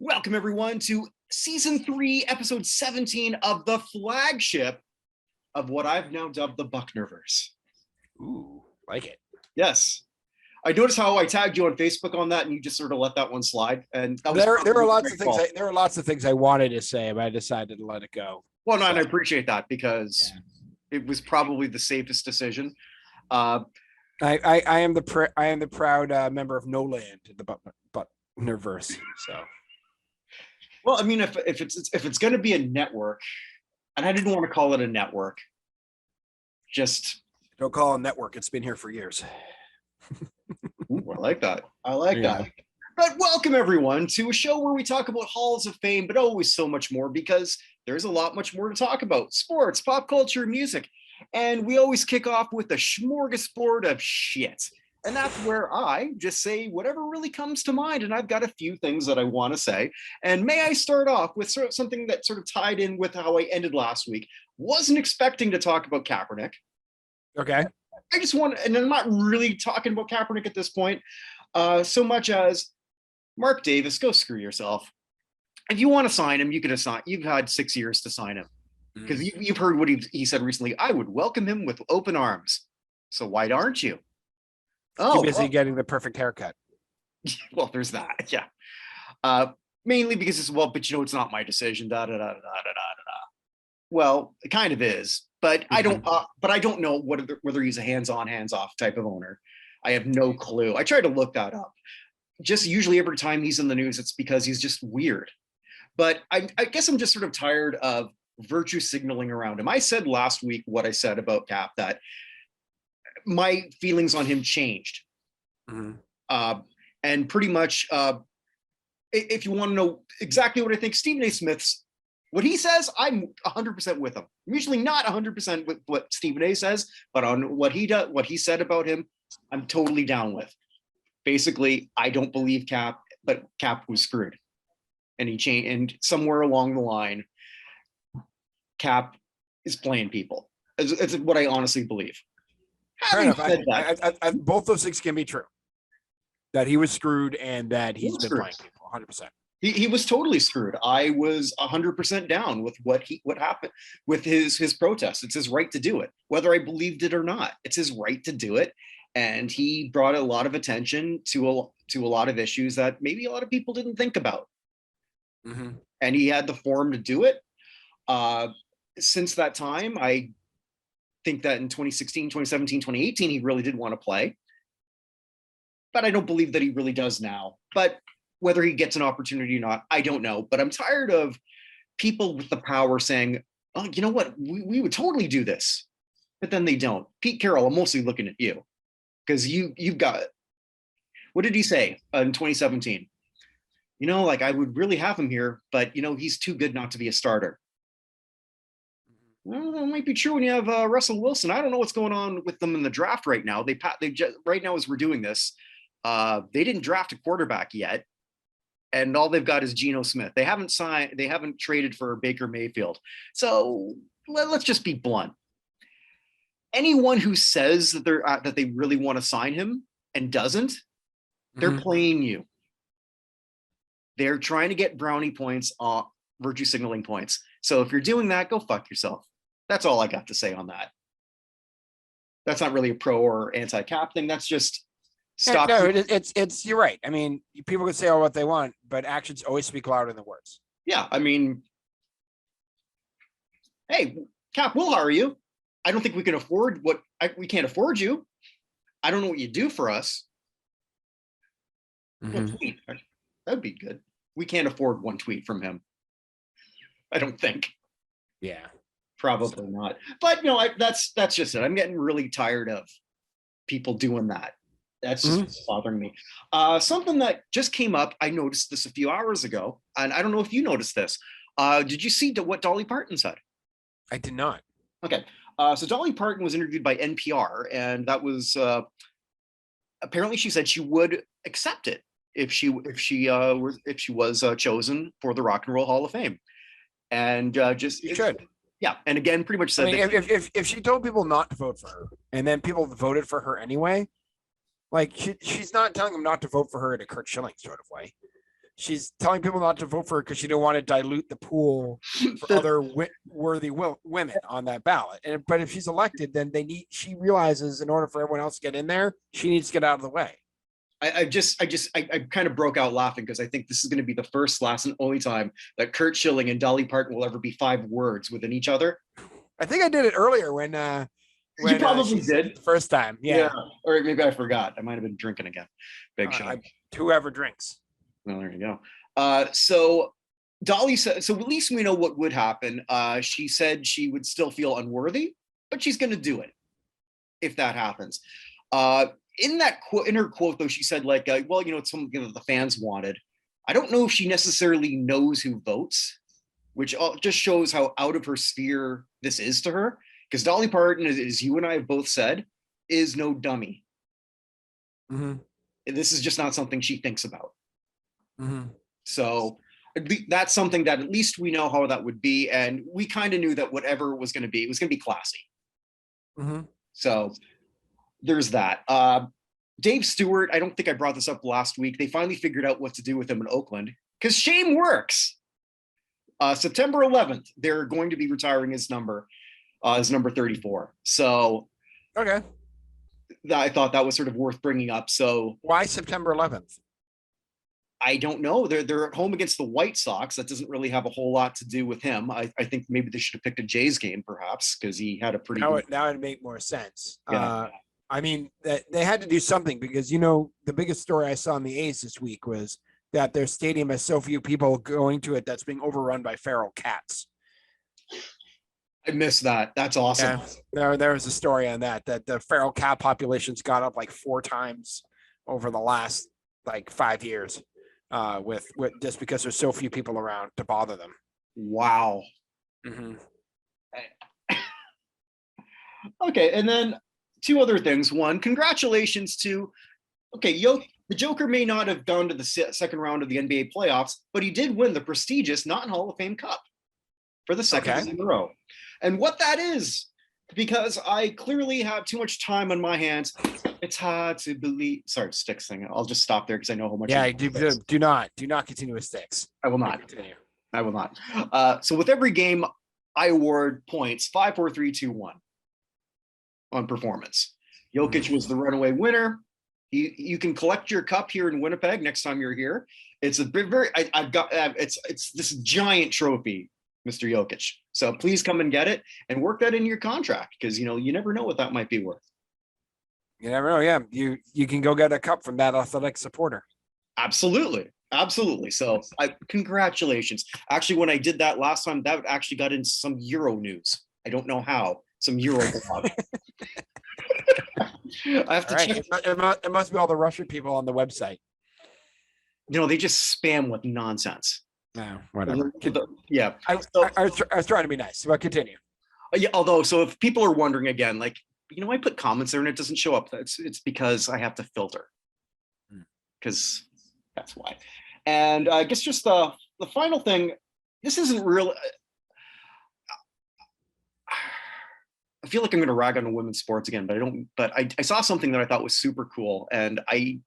Welcome, everyone, to Season 3, Episode 17 of the flagship of what I've now dubbed the Buchnerverse. Ooh, like it. Yes. I noticed how I tagged you on Facebook on that, and you just sort of let that one slide. And that was there are lots of things. There are lots of things I wanted to say, but I decided to let it go. Well, no, and I appreciate that because it was probably the safest decision. I am the proud member of Nolan in the Buchnerverse. So, well, I mean, if it's going to be a network, and I didn't want to call it a network, just don't call it a network. It's been here for years. Ooh, I like that. I like that. But welcome, everyone, to a show where we talk about halls of fame, but always so much more, because there's a lot much more to talk about. Sports, pop culture, music. And we always kick off with a smorgasbord of shit. And that's where I just say whatever really comes to mind. And I've got a few things that I want to say. And may I start off with something that sort of tied in with how I ended last week. Wasn't expecting to talk about Kaepernick. Okay. I just want, and I'm not really talking about Kaepernick at this point, so much as Mark Davis, go screw yourself. If you want to sign him, you can assign. You've had 6 years to sign him, because you've heard what he said recently. I would welcome him with open arms. So why aren't you? Oh, too busy getting the perfect haircut. Well, there's that. Yeah. Mainly because it's, well, but it's not my decision. Da da da da da da da. Well, it kind of is. But I don't. But I don't know whether he's a hands-on, hands-off type of owner. I have no clue. I tried to look that up. Just usually every time he's in the news, it's because he's just weird. But I guess I'm just sort of tired of virtue signaling around him. I said last week what I said about Cap, that my feelings on him changed, and pretty much, if you want to know exactly what I think, Stephen A. Smith's. What he says, I'm 100% with him. I'm usually not 100% with what Stephen A. says, but on what he does, what he said about him, I'm totally down with. Basically, I don't believe Cap, but Cap was screwed, and he changed. And somewhere along the line, Cap is playing people. It's what I honestly believe. Fair enough. Both those things can be true. That he was screwed and that he's been playing people 100%. He was totally screwed. I was 100% down with what happened with his protest. It's his right to do it, whether I believed it or not. It's his right to do it, and he brought a lot of attention to a lot of issues that maybe a lot of people didn't think about. And he had the forum to do it. Since that time, I think that in 2016, 2017, 2018, he really did want to play, but I don't believe that he really does now. But whether he gets an opportunity or not, I don't know. But I'm tired of people with the power saying, oh, you know what, we would totally do this. But then they don't. Pete Carroll, I'm mostly looking at you, because you've got, what did he say in 2017? Like, I would really have him here, but he's too good not to be a starter. Well, that might be true when you have Russell Wilson. I don't know what's going on with them in the draft right now. They just, right now as we're doing this, they didn't draft a quarterback yet. And all they've got is Geno Smith. They haven't traded for Baker Mayfield. So let's just be blunt. Anyone who says that they really want to sign him and doesn't, they're playing you. They're trying to get brownie points, virtue signaling points. So if you're doing that, go fuck yourself. That's all I got to say on that. That's not really a pro or anti-Cap thing. That's just stop. No, it's you're right. I mean, people can say all what they want, but actions always speak louder than words. Yeah, I mean, hey, Cap, we'll hire you. I don't think we can afford we can't afford you. I don't know what you do for us. Tweet. That'd be good. We can't afford one tweet from him. I don't think. Yeah, probably not. But that's just it. I'm getting really tired of people doing that. That's just bothering me. Something that just came up, I noticed this a few hours ago, and I don't know if you noticed this. Did you see what Dolly Parton said? I did not. Okay. So Dolly Parton was interviewed by NPR, and that was apparently she said she would accept it if she was chosen for the Rock and Roll Hall of Fame, and you should. Yeah, and again, pretty much said, if she told people not to vote for her, and then people voted for her anyway, like she's not telling them not to vote for her in a Kurt Schilling sort of way. she's telling people not to vote for her because she don't want to dilute the pool for other worthy women on that ballot. But if she's elected, then she realizes in order for everyone else to get in there, she needs to get out of the way. I kind of broke out laughing because I think this is going to be the first, last, and only time that Curt Schilling and Dolly Parton will ever be 5 words within each other. I think I did it earlier when you probably did the first time. Yeah. Or maybe I forgot. I might have been drinking again. Big shot. Whoever drinks. Well, there you go. So Dolly said, so at least we know what would happen. She said she would still feel unworthy, but she's going to do it if that happens. In her quote, though, she said, like, well, it's something that the fans wanted. I don't know if she necessarily knows who votes, which just shows how out of her sphere this is to her. Because Dolly Parton, as you and I have both said, is no dummy. Mm-hmm. This is just not something she thinks about. Mm-hmm. So that's something that at least we know how that would be. And we kind of knew that whatever it was going to be classy. Mm-hmm. So there's that. Dave Stewart, I don't think I brought this up last week. They finally figured out what to do with him in Oakland because shame works. September 11th, they're going to be retiring his number 34. So okay, I thought that was sort of worth bringing up. So why September 11th? I don't know. They're at home against the White Sox. That doesn't really have a whole lot to do with him. I think maybe they should have picked a Jays game, perhaps, because he had a pretty. Now it'd make more sense. Yeah. I mean, they had to do something because the biggest story I saw in the A's this week was that their stadium has so few people going to it that's being overrun by feral cats. I missed that. That's awesome. Yeah, there was a story on that the feral cat population's gone up like 4 times over the last like 5 years, with just because there's so few people around to bother them. Wow. Mm-hmm. Okay, and then 2 other things. One, congratulations to the Joker may not have gone to the second round of the NBA playoffs, but he did win the prestigious Not Hall of Fame Cup for the second in a row. And what that is, because I clearly have too much time on my hands, it's hard to believe. Sorry, Sticks thing. I'll just stop there because I know how much. Yeah, do not continue with Sticks. I will not. Continue. I will not. So with every game, I award points 5, 4, 3, 2, 1 on performance. Jokic was the runaway winner. You can collect your cup here in Winnipeg next time you're here. It's a very I've got it's this giant trophy, Mr. Jokic. So please come and get it and work that into your contract because you never know what that might be worth. You never know. Yeah, you can go get a cup from that athletic supporter. Absolutely. So congratulations. Actually, when I did that last time, that actually got into some Euro news. I don't know how. Some Euro blog. I have to check. It must be all the Russian people on the website. They just spam with nonsense. No, whatever. Yeah. I was trying to be nice, but continue. Yeah. Although, so if people are wondering again, like, I put comments there and it doesn't show up. It's because I have to filter. Because that's why. And I guess just the final thing, this isn't real. I feel like I'm going to rag on women's sports again, but I don't. But I saw something that I thought was super cool, and I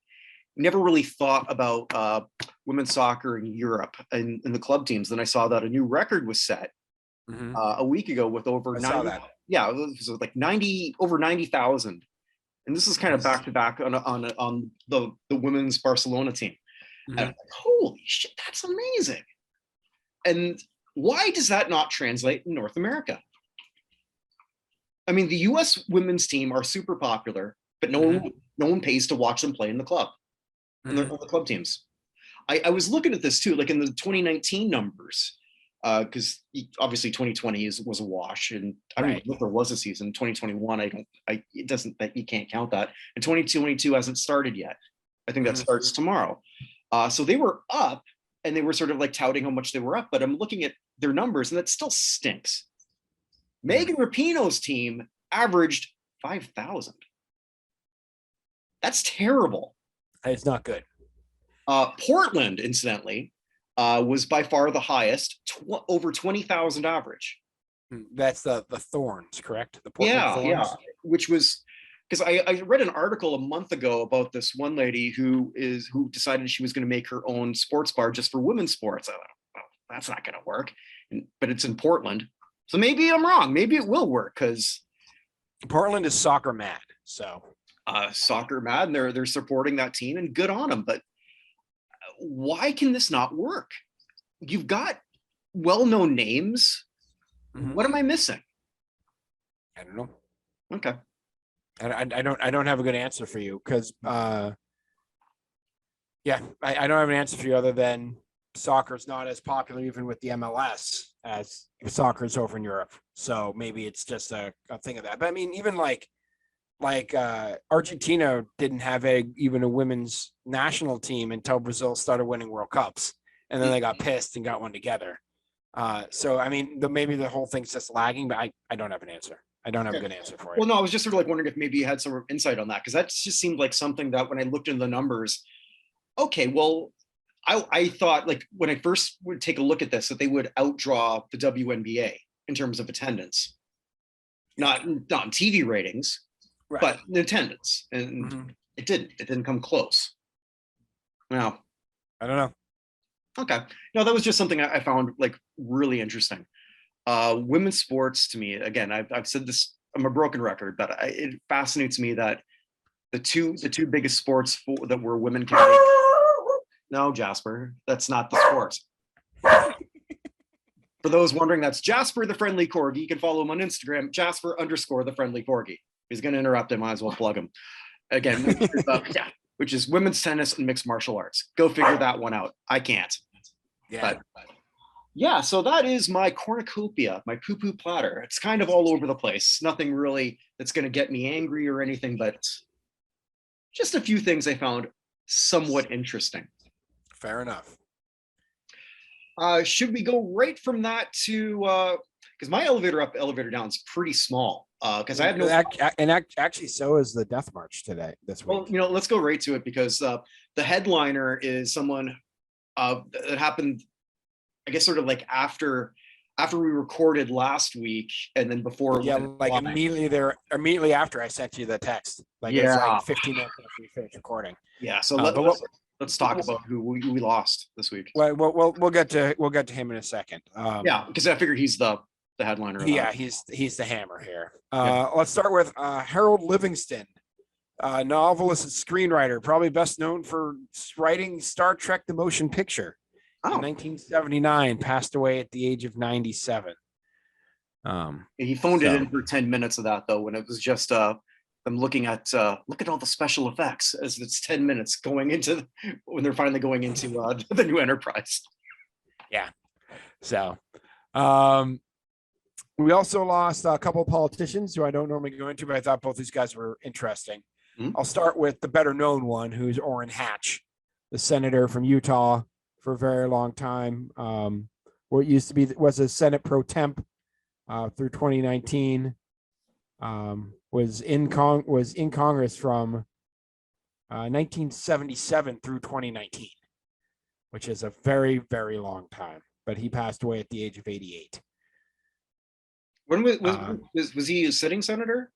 never really thought about women's soccer in Europe and in the club teams. Then I saw that a new record was set a week ago with over 90. Yeah, it was like over 90,000, and this is kind of back to back on the women's Barcelona team. And I'm like, holy shit, that's amazing! And why does that not translate in North America? I mean, the U.S. women's team are super popular, but no one pays to watch them play in the club, in the club teams. I was looking at this too, like in the 2019 numbers, because obviously 2020 was a wash, and I don't know if there was a season. 2021, it doesn't, that you can't count that. And 2022 hasn't started yet. I think that starts tomorrow. So they were up, and they were sort of like touting how much they were up, but I'm looking at their numbers, and that still stinks. Megan Rapinoe's team averaged 5,000. That's terrible. It's not good. Portland, incidentally, was by far the highest, over 20,000 average. That's the Thorns, correct? The Portland Thorns? Yeah, which was because I read an article a month ago about this one lady who decided she was going to make her own sports bar just for women's sports. I thought, well, that's not going to work, but it's in Portland, so maybe I'm wrong. Maybe it will work because Portland is soccer mad. So soccer mad, and they're supporting that team, and good on them. But why can this not work? You've got well-known names. Mhm. What am I missing? I don't know. Okay. I don't have a good answer for you because yeah, I don't have an answer for you other than soccer is not as popular even with the MLS as soccer is over in Europe. So maybe it's just a thing of that. But I mean, even like Argentina didn't have even a women's national team until Brazil started winning World Cups, and then they got pissed and got one together. So I mean, maybe the whole thing's just lagging, but I don't have an answer. I don't have a good answer for you. Well, no, I was just sort of like wondering if maybe you had some insight on that, because that just seemed like something that when I looked into the numbers, okay, well, I thought like when I first would take a look at this that they would outdraw the WNBA in terms of attendance, not in TV ratings, Right. but in attendance, and it didn't come close. Now, I don't know. okay, no, that was just something I found like really interesting. Women's sports to me, again, I've said this, I'm a broken record, but it fascinates me that the two biggest sports that were women can. No, Jasper, that's not the sports. For those wondering, that's Jasper the Friendly Corgi. You can follow him on Instagram, Jasper_the Friendly Corgi. He's going to interrupt him, might as well plug him. Again, which is women's tennis and mixed martial arts. Go figure that one out. I can't. Yeah. But yeah, so that is my cornucopia, my poo-poo platter. It's kind of all over the place. Nothing really that's going to get me angry or anything, but just a few things I found somewhat interesting. Fair enough. Should we go right from that to because my elevator up, elevator down is pretty small. Because I have no actually so is the Death March this week. Well, let's go right to it because the headliner is someone that happened, I guess, sort of like after we recorded last week, and then before. Yeah, like immediately after I sent you the text. Like yeah, it was like 15 minutes after we finished recording. Yeah, so let's talk about who we lost this week. Well, we'll get to him in a second. Yeah, because I figured he's the headliner. Yeah, he's the hammer here. Let's start with Harold Livingston, novelist and screenwriter, probably best known for writing Star Trek: The Motion Picture. In 1979, passed away at the age of 97. He phoned it in for 10 minutes of that though, when it was just I'm looking at look at all the special effects as it's 10 minutes going into when they're finally going into the new Enterprise. Yeah. So we also lost a couple of politicians who I don't normally go into, but I thought both these guys were interesting. Mm-hmm. I'll start with the better known one, who's Orrin Hatch, the senator from Utah for a very long time. What used to be was a Senate pro temp through 2019. Was in Congress from 1977 through 2019, which is a very, very long time. But he passed away at the age of 88. When was he a sitting senator?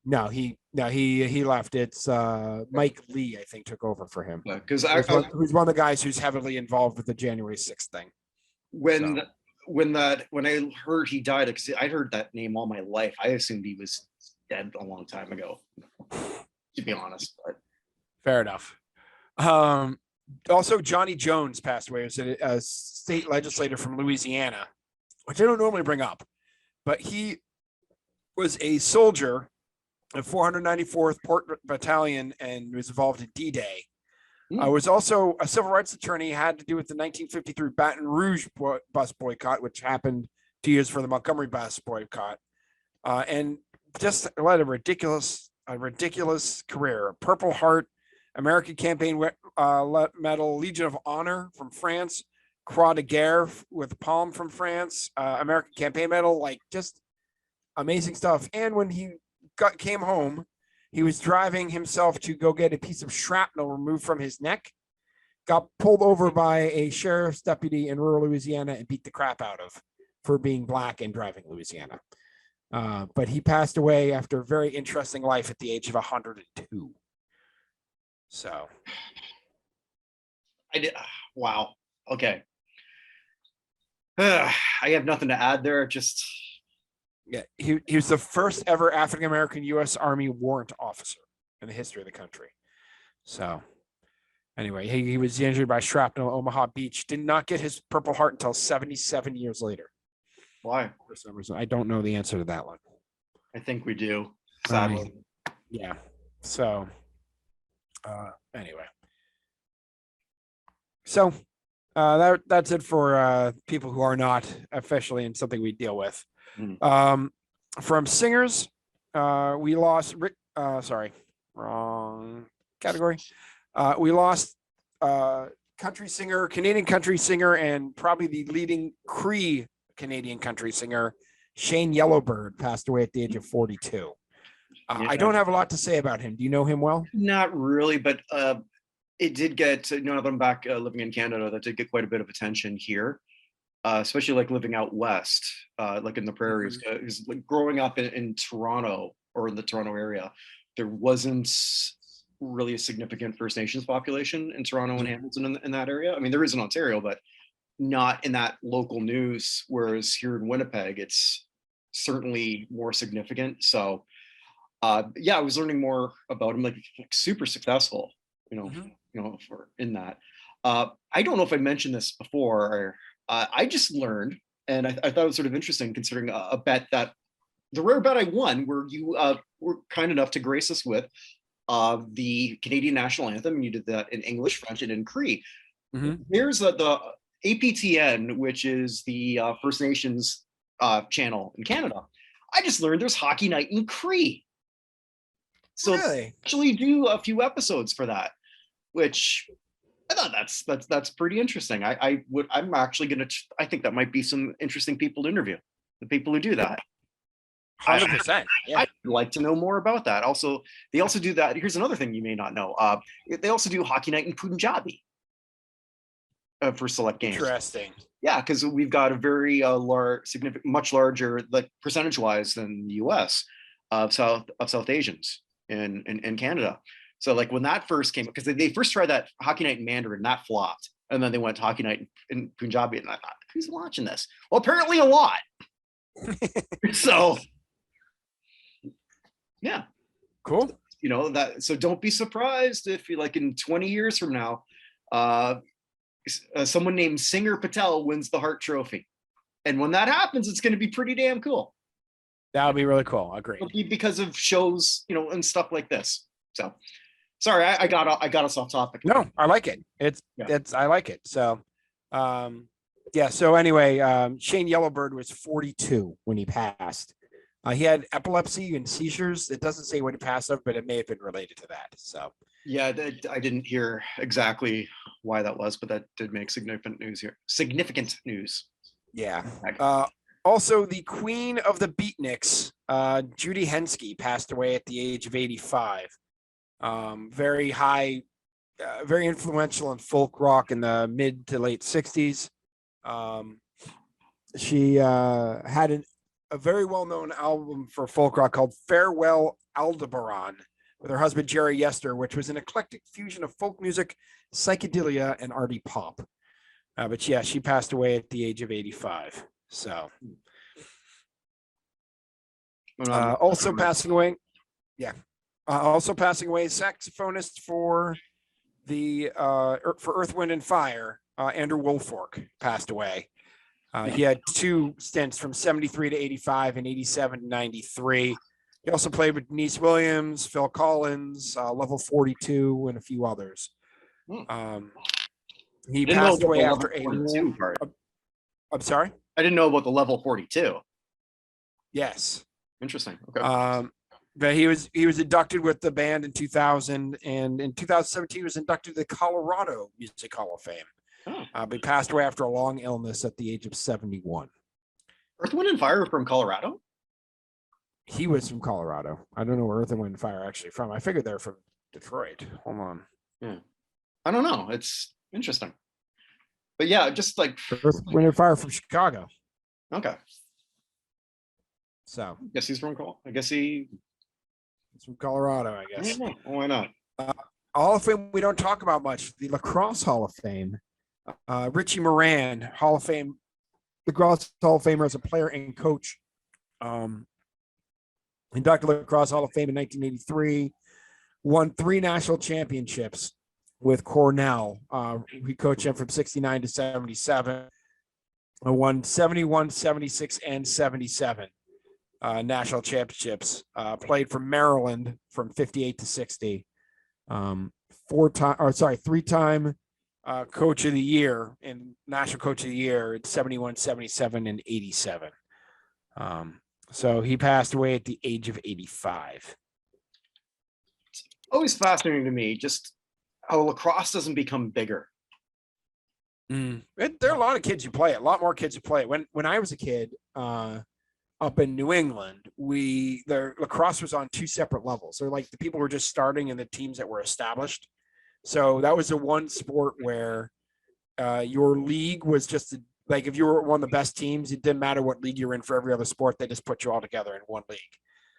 No, he left. It's Mike Lee, I think, took over for him. Because who's one of the guys who's heavily involved with the January 6th thing. When I heard he died, because I heard that name all my life, I assumed he was dead a long time ago, to be honest. But fair enough. Also, Johnny Jones passed away as a state legislator from Louisiana, which I don't normally bring up, but he was a soldier of 494th Port Battalion and was involved in D-Day. Was also a civil rights attorney, had to do with the 1953 Baton Rouge bus boycott, which happened 2 years for the Montgomery bus boycott, and just led a ridiculous career. A Purple Heart, American Campaign Medal, Legion of Honor from France, Croix de Guerre with Palm from France, American Campaign Medal, like just amazing stuff. And when he came home, he was driving himself to go get a piece of shrapnel removed from his neck, got pulled over by a sheriff's deputy in rural Louisiana and beat the crap out of for being black and driving Louisiana. But he passed away after a very interesting life at the age of 102. So I did. Wow. Okay. I have nothing to add there. Just yeah, he was the first ever African American U.S. Army warrant officer in the history of the country. So anyway, he was injured by shrapnel at Omaha Beach. Did not get his Purple Heart until 77 years later. why? For some reason, I don't know the answer to that one. I think we do. Sadly. Yeah. So anyway. So that's it for people who are not officially in something we deal with. From singers, we lost Rick. Sorry, wrong category. We lost country singer, Canadian country singer, and probably the leading Cree Canadian country singer, Shane Yellowbird, passed away at the age of 42. I don't have a lot to say about him. Do you know him well? Not really, but it did get, now that I'm back living in Canada, that did get quite a bit of attention here, especially like living out west, like in the prairies. Because like growing up in Toronto or in the Toronto area, there wasn't really a significant First Nations population in Toronto and Hamilton in that area. I mean, there is in Ontario, but not in that local news. Whereas here in Winnipeg, it's certainly more significant. So yeah, I was learning more about him, like super successful, for in that. I don't know if I mentioned this before. Or, I just learned, and I thought it was sort of interesting considering a bet that the rare bet I won, where you were kind enough to grace us with the Canadian national anthem, and you did that in English, French, and in Cree. There's the APTN, which is the First Nations channel in Canada. I just learned there's Hockey Night in Cree. So really? Actually do a few episodes for that, which I thought that's pretty interesting. I'm actually gonna. I think that might be some interesting people to interview. The people who do that. 100%. Yeah. I'd like to know more about that. Also, they also do that. Here's another thing you may not know. They also do Hockey Night in Punjabi for select games. Interesting. Yeah, because we've got a very significant, much larger, like percentage-wise, than the U.S. of South Asians in Canada. So like when that first came, because they first tried that Hockey Night in Mandarin, that flopped, and then they went to Hockey Night in Punjabi, and I thought, who's watching this? Well, apparently a lot. So yeah, cool. That. So don't be surprised if you like in 20 years from now, someone named Singer Patel wins the Hart Trophy, and when that happens, it's going to be pretty damn cool. That would be really cool. Agreed. Because of shows, and stuff like this. So, sorry, I got us off topic. No, I like it. I like it. So, yeah. So anyway, Shane Yellowbird was 42 when he passed. He had epilepsy and seizures. It doesn't say what he passed of, but it may have been related to that. So, yeah, I didn't hear exactly why that was, but that did make significant news here. Significant news. Yeah. Also, the queen of the beatniks, Judy Henske, passed away at the age of 85. Very high, very influential in folk rock in the mid to late 60s. She had a very well-known album for folk rock called Farewell Aldebaran with her husband Jerry Yester, which was an eclectic fusion of folk music, psychedelia, and arty pop. But yeah, she passed away at the age of 85. So also passing away. Yeah. Also passing away, saxophonist for Earth, Wind and Fire, Andrew Woolfolk passed away. He had two stints from 73 to 85 and 87 to 93. He also played with Denise Williams, Phil Collins, Level 42, and a few others. He passed away after 82 part. I'm sorry? I didn't know about the Level 42. Yes. Interesting. Okay. But he was inducted with the band in 2000, and in 2017 he was inducted to the Colorado Music Hall of Fame. But he passed away after a long illness at the age of 71. Earth, Wind, and Fire from Colorado? He was from Colorado. I don't know where Earth, Wind, and Fire are actually from. I figured they're from Detroit. Hold on. Yeah. I don't know. It's interesting. But yeah, just like Earth, Wind, and Fire from Chicago. Okay. So I guess he's from I guess he's from Colorado, I guess. Why not? Hall of Fame we don't talk about much. The Lacrosse Hall of Fame. Richie Moran, Hall of Fame, Lacrosse Hall of Famer as a player and coach. Inducted Lacrosse Hall of Fame in 1983. Won 3 national championships with Cornell. He coached him from 69 to 77. Won 71, 76, and 77 national championships. Played for Maryland from 58 to 60. 3-time coach of the year and national coach of the year at 71, 77, and 87. So he passed away at the age of 85. It's always fascinating to me just how lacrosse doesn't become bigger. There are a lot of kids who play it, a lot more kids who play it. When I was a kid, up in New England, the lacrosse was on 2 separate levels. So like the people were just starting and the teams that were established. So that was the one sport where your league was just like if you were one of the best teams, it didn't matter what league you're in for every other sport. They just put you all together in one league.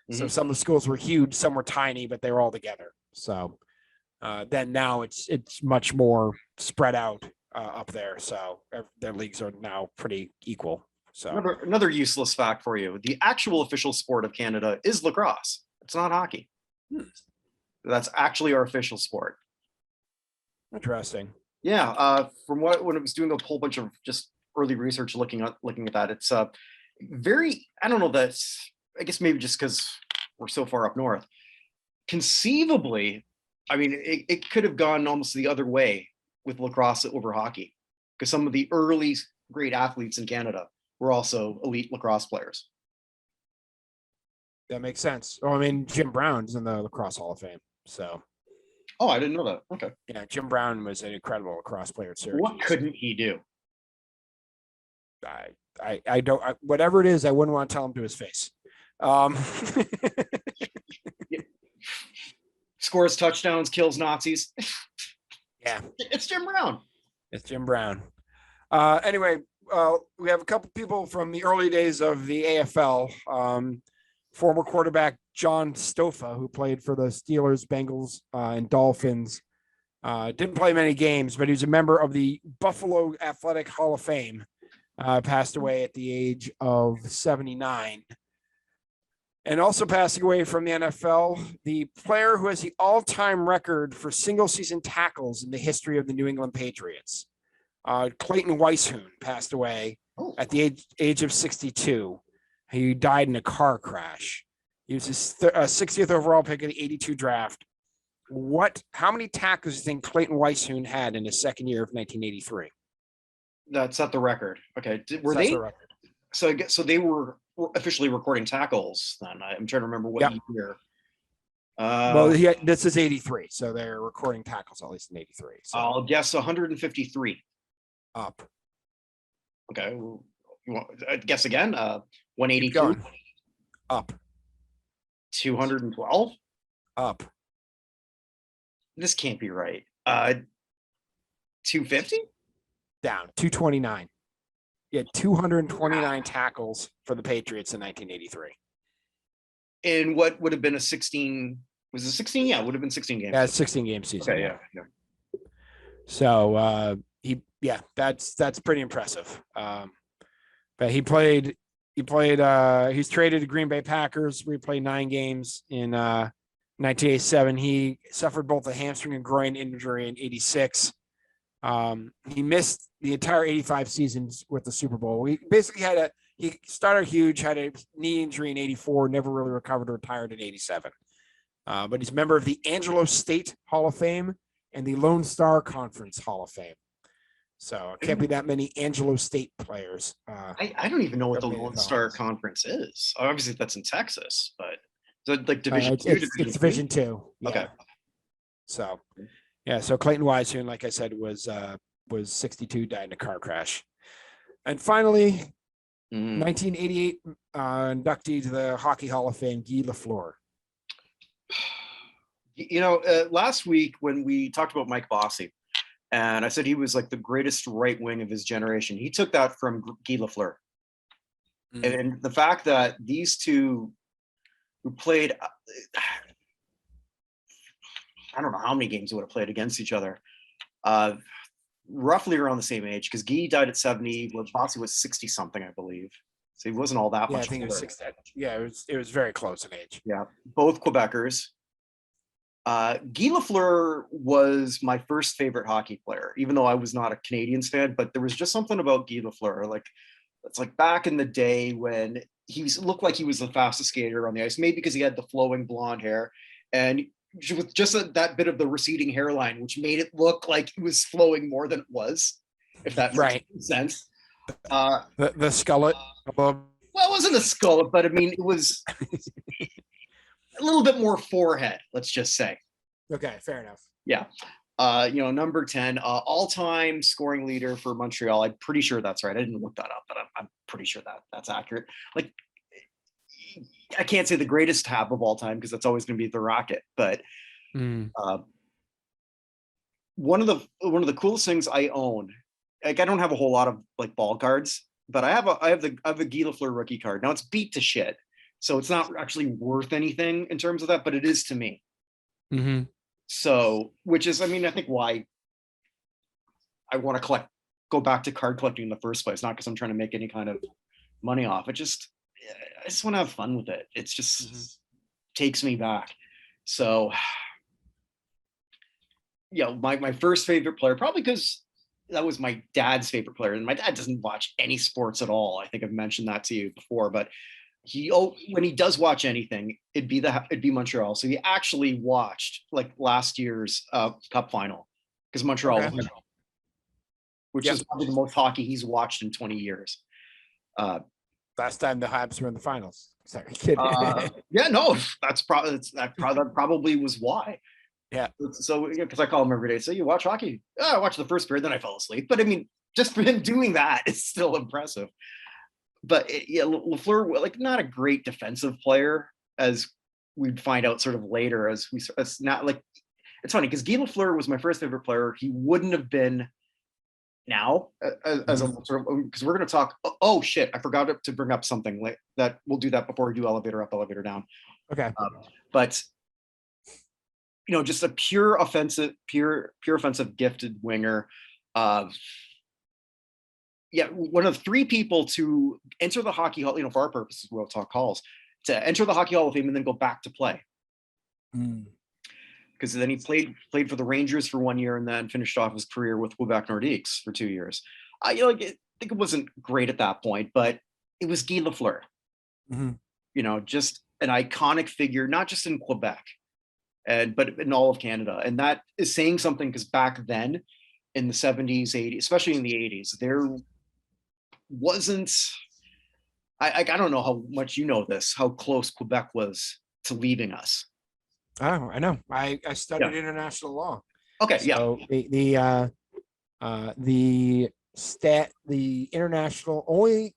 Mm-hmm. So some of the schools were huge, some were tiny, but they were all together. So then now it's much more spread out up there. So their leagues are now pretty equal. So another useless fact for you: the actual official sport of Canada is lacrosse. It's not hockey. That's actually our official sport. Interesting. Yeah. From when I was doing a whole bunch of just early research looking at that, it's very, I don't know, that's, I guess maybe just because we're so far up north, conceivably, I mean, it could have gone almost the other way with lacrosse over hockey, because some of the early great athletes in Canada were also elite lacrosse players. That makes sense. Oh, I mean, Jim Brown's in the Lacrosse Hall of Fame. So. Oh, I didn't know that. Okay. Yeah, Jim Brown was an incredible lacrosse player at Syracuse. What couldn't he do? I don't, whatever it is, I wouldn't want to tell him to his face. Scores touchdowns, kills Nazis. Yeah. It's Jim Brown. It's Jim Brown. Anyway, we have a couple people from the early days of the AFL. Former quarterback John Stofa, who played for the Steelers, Bengals, and Dolphins. Didn't play many games, but he was a member of the Buffalo Athletic Hall of Fame. Passed away at the age of 79. And also passing away from the NFL, the player who has the all-time record for single-season tackles in the history of the New England Patriots. Clayton Weishuhn passed away at the age of 62. He died in a car crash. He was his 60th overall pick in the 82 draft. How many tackles do you think Clayton Weishuhn had in his second year of 1983? That set the record. Okay. Were they? The record. So I guess, so they were officially recording tackles then. I'm trying to remember what year. Well, this is 83. So they're recording tackles at least in 83. So. I'll guess 153. Up. Okay. You want, guess again? 182. Up. 212. Up. This can't be right. 250. Down. 229. He had 229 tackles for the Patriots in 1983. In what would have been a 16? Was it 16? Yeah, it would have been 16 games. Yeah, 16 game season. Okay, yeah. So that's pretty impressive. But he's traded to Green Bay Packers. We played 9 games in 1987. He suffered both a hamstring and groin injury in 86. He missed the entire 85 seasons with the Super Bowl. He basically he started huge, had a knee injury in 84, never really recovered, retired in 87. But he's a member of the Angelo State Hall of Fame and the Lone Star Conference Hall of Fame. So it can't be that many Angelo State players. I don't even know what the Lone Star Conference is. Obviously, that's in Texas, but is it like Division 2? It's Division 2. Yeah. Okay. So, yeah. So Clayton Weishuhn, like I said, was 62, died in a car crash. And finally, 1988 inductee to the Hockey Hall of Fame, Guy Lafleur. Last week when we talked about Mike Bossy, and I said he was like the greatest right wing of his generation, he took that from Guy Lafleur. And the fact that these two who played, I don't know how many games they would have played against each other, roughly around the same age, because Guy died at 70, Bossy was 60 something, I believe. So he wasn't all that much. I think older. It was 60. Yeah, it was very close in age. Yeah, both Quebecers. Guy Lafleur was my first favorite hockey player, even though I was not a Canadiens fan, but there was just something about Guy Lafleur. Like, it's like back in the day when looked like he was the fastest skater on the ice, maybe because he had the flowing blonde hair and with just that bit of the receding hairline, which made it look like it was flowing more than it was, if that makes sense. The skullet. Well, it wasn't a skullet, but I mean, it was a little bit more forehead, let's just say. Okay, fair enough. Yeah. Number 10, all-time scoring leader for Montreal. I'm pretty sure that's right. I didn't look that up, but I'm pretty sure that's accurate. Like, I can't say the greatest tab of all time because that's always going to be the Rocket, but one of the coolest things I own, like, I don't have a whole lot of like ball cards, but I have a Guy Lafleur rookie card. Now it's beat to shit, so it's not actually worth anything in terms of that, but it is to me. Mm-hmm. So, which is, I mean, I think why I want to go back to card collecting in the first place, not because I'm trying to make any kind of money off it. I just want to have fun with it. It's just takes me back. So, my first favorite player, probably because that was my dad's favorite player, and my dad doesn't watch any sports at all. I think I've mentioned that to you before, but when he does watch anything, it'd be Montreal. So he actually watched like last year's Cup final because Montreal won, which is probably the most hockey he's watched in 20 years. Last time the Habs were in the finals. Sorry, kidding. That probably was why. Yeah. So because I call him every day. So you watch hockey? I watched the first period, then I fell asleep. But I mean, just for him doing that, it's still impressive. But Lafleur, like, not a great defensive player, as we'd find out sort of later. It's not like, it's funny because Guy Lafleur was my first favorite player. He wouldn't have been now as a sort of, because we're going to talk. Oh shit! I forgot to bring up something like that. We'll do that before we do elevator up, elevator down. Okay. But just a pure offensive gifted winger. One of 3 people to enter the Hockey Hall, for our purposes, we'll talk halls, to enter the Hockey Hall of Fame and then go back to play. Because then he played for the Rangers for 1 year and then finished off his career with Quebec Nordiques for 2 years. I think it wasn't great at that point, but it was Guy Lafleur. Just an iconic figure, not just in Quebec, but in all of Canada. And that is saying something because back then, in the 70s, 80s, especially in the 80s, there wasn't, I don't know how much you know this, how close Quebec was to leaving us. Oh, I know. I studied international law. Okay, so the international only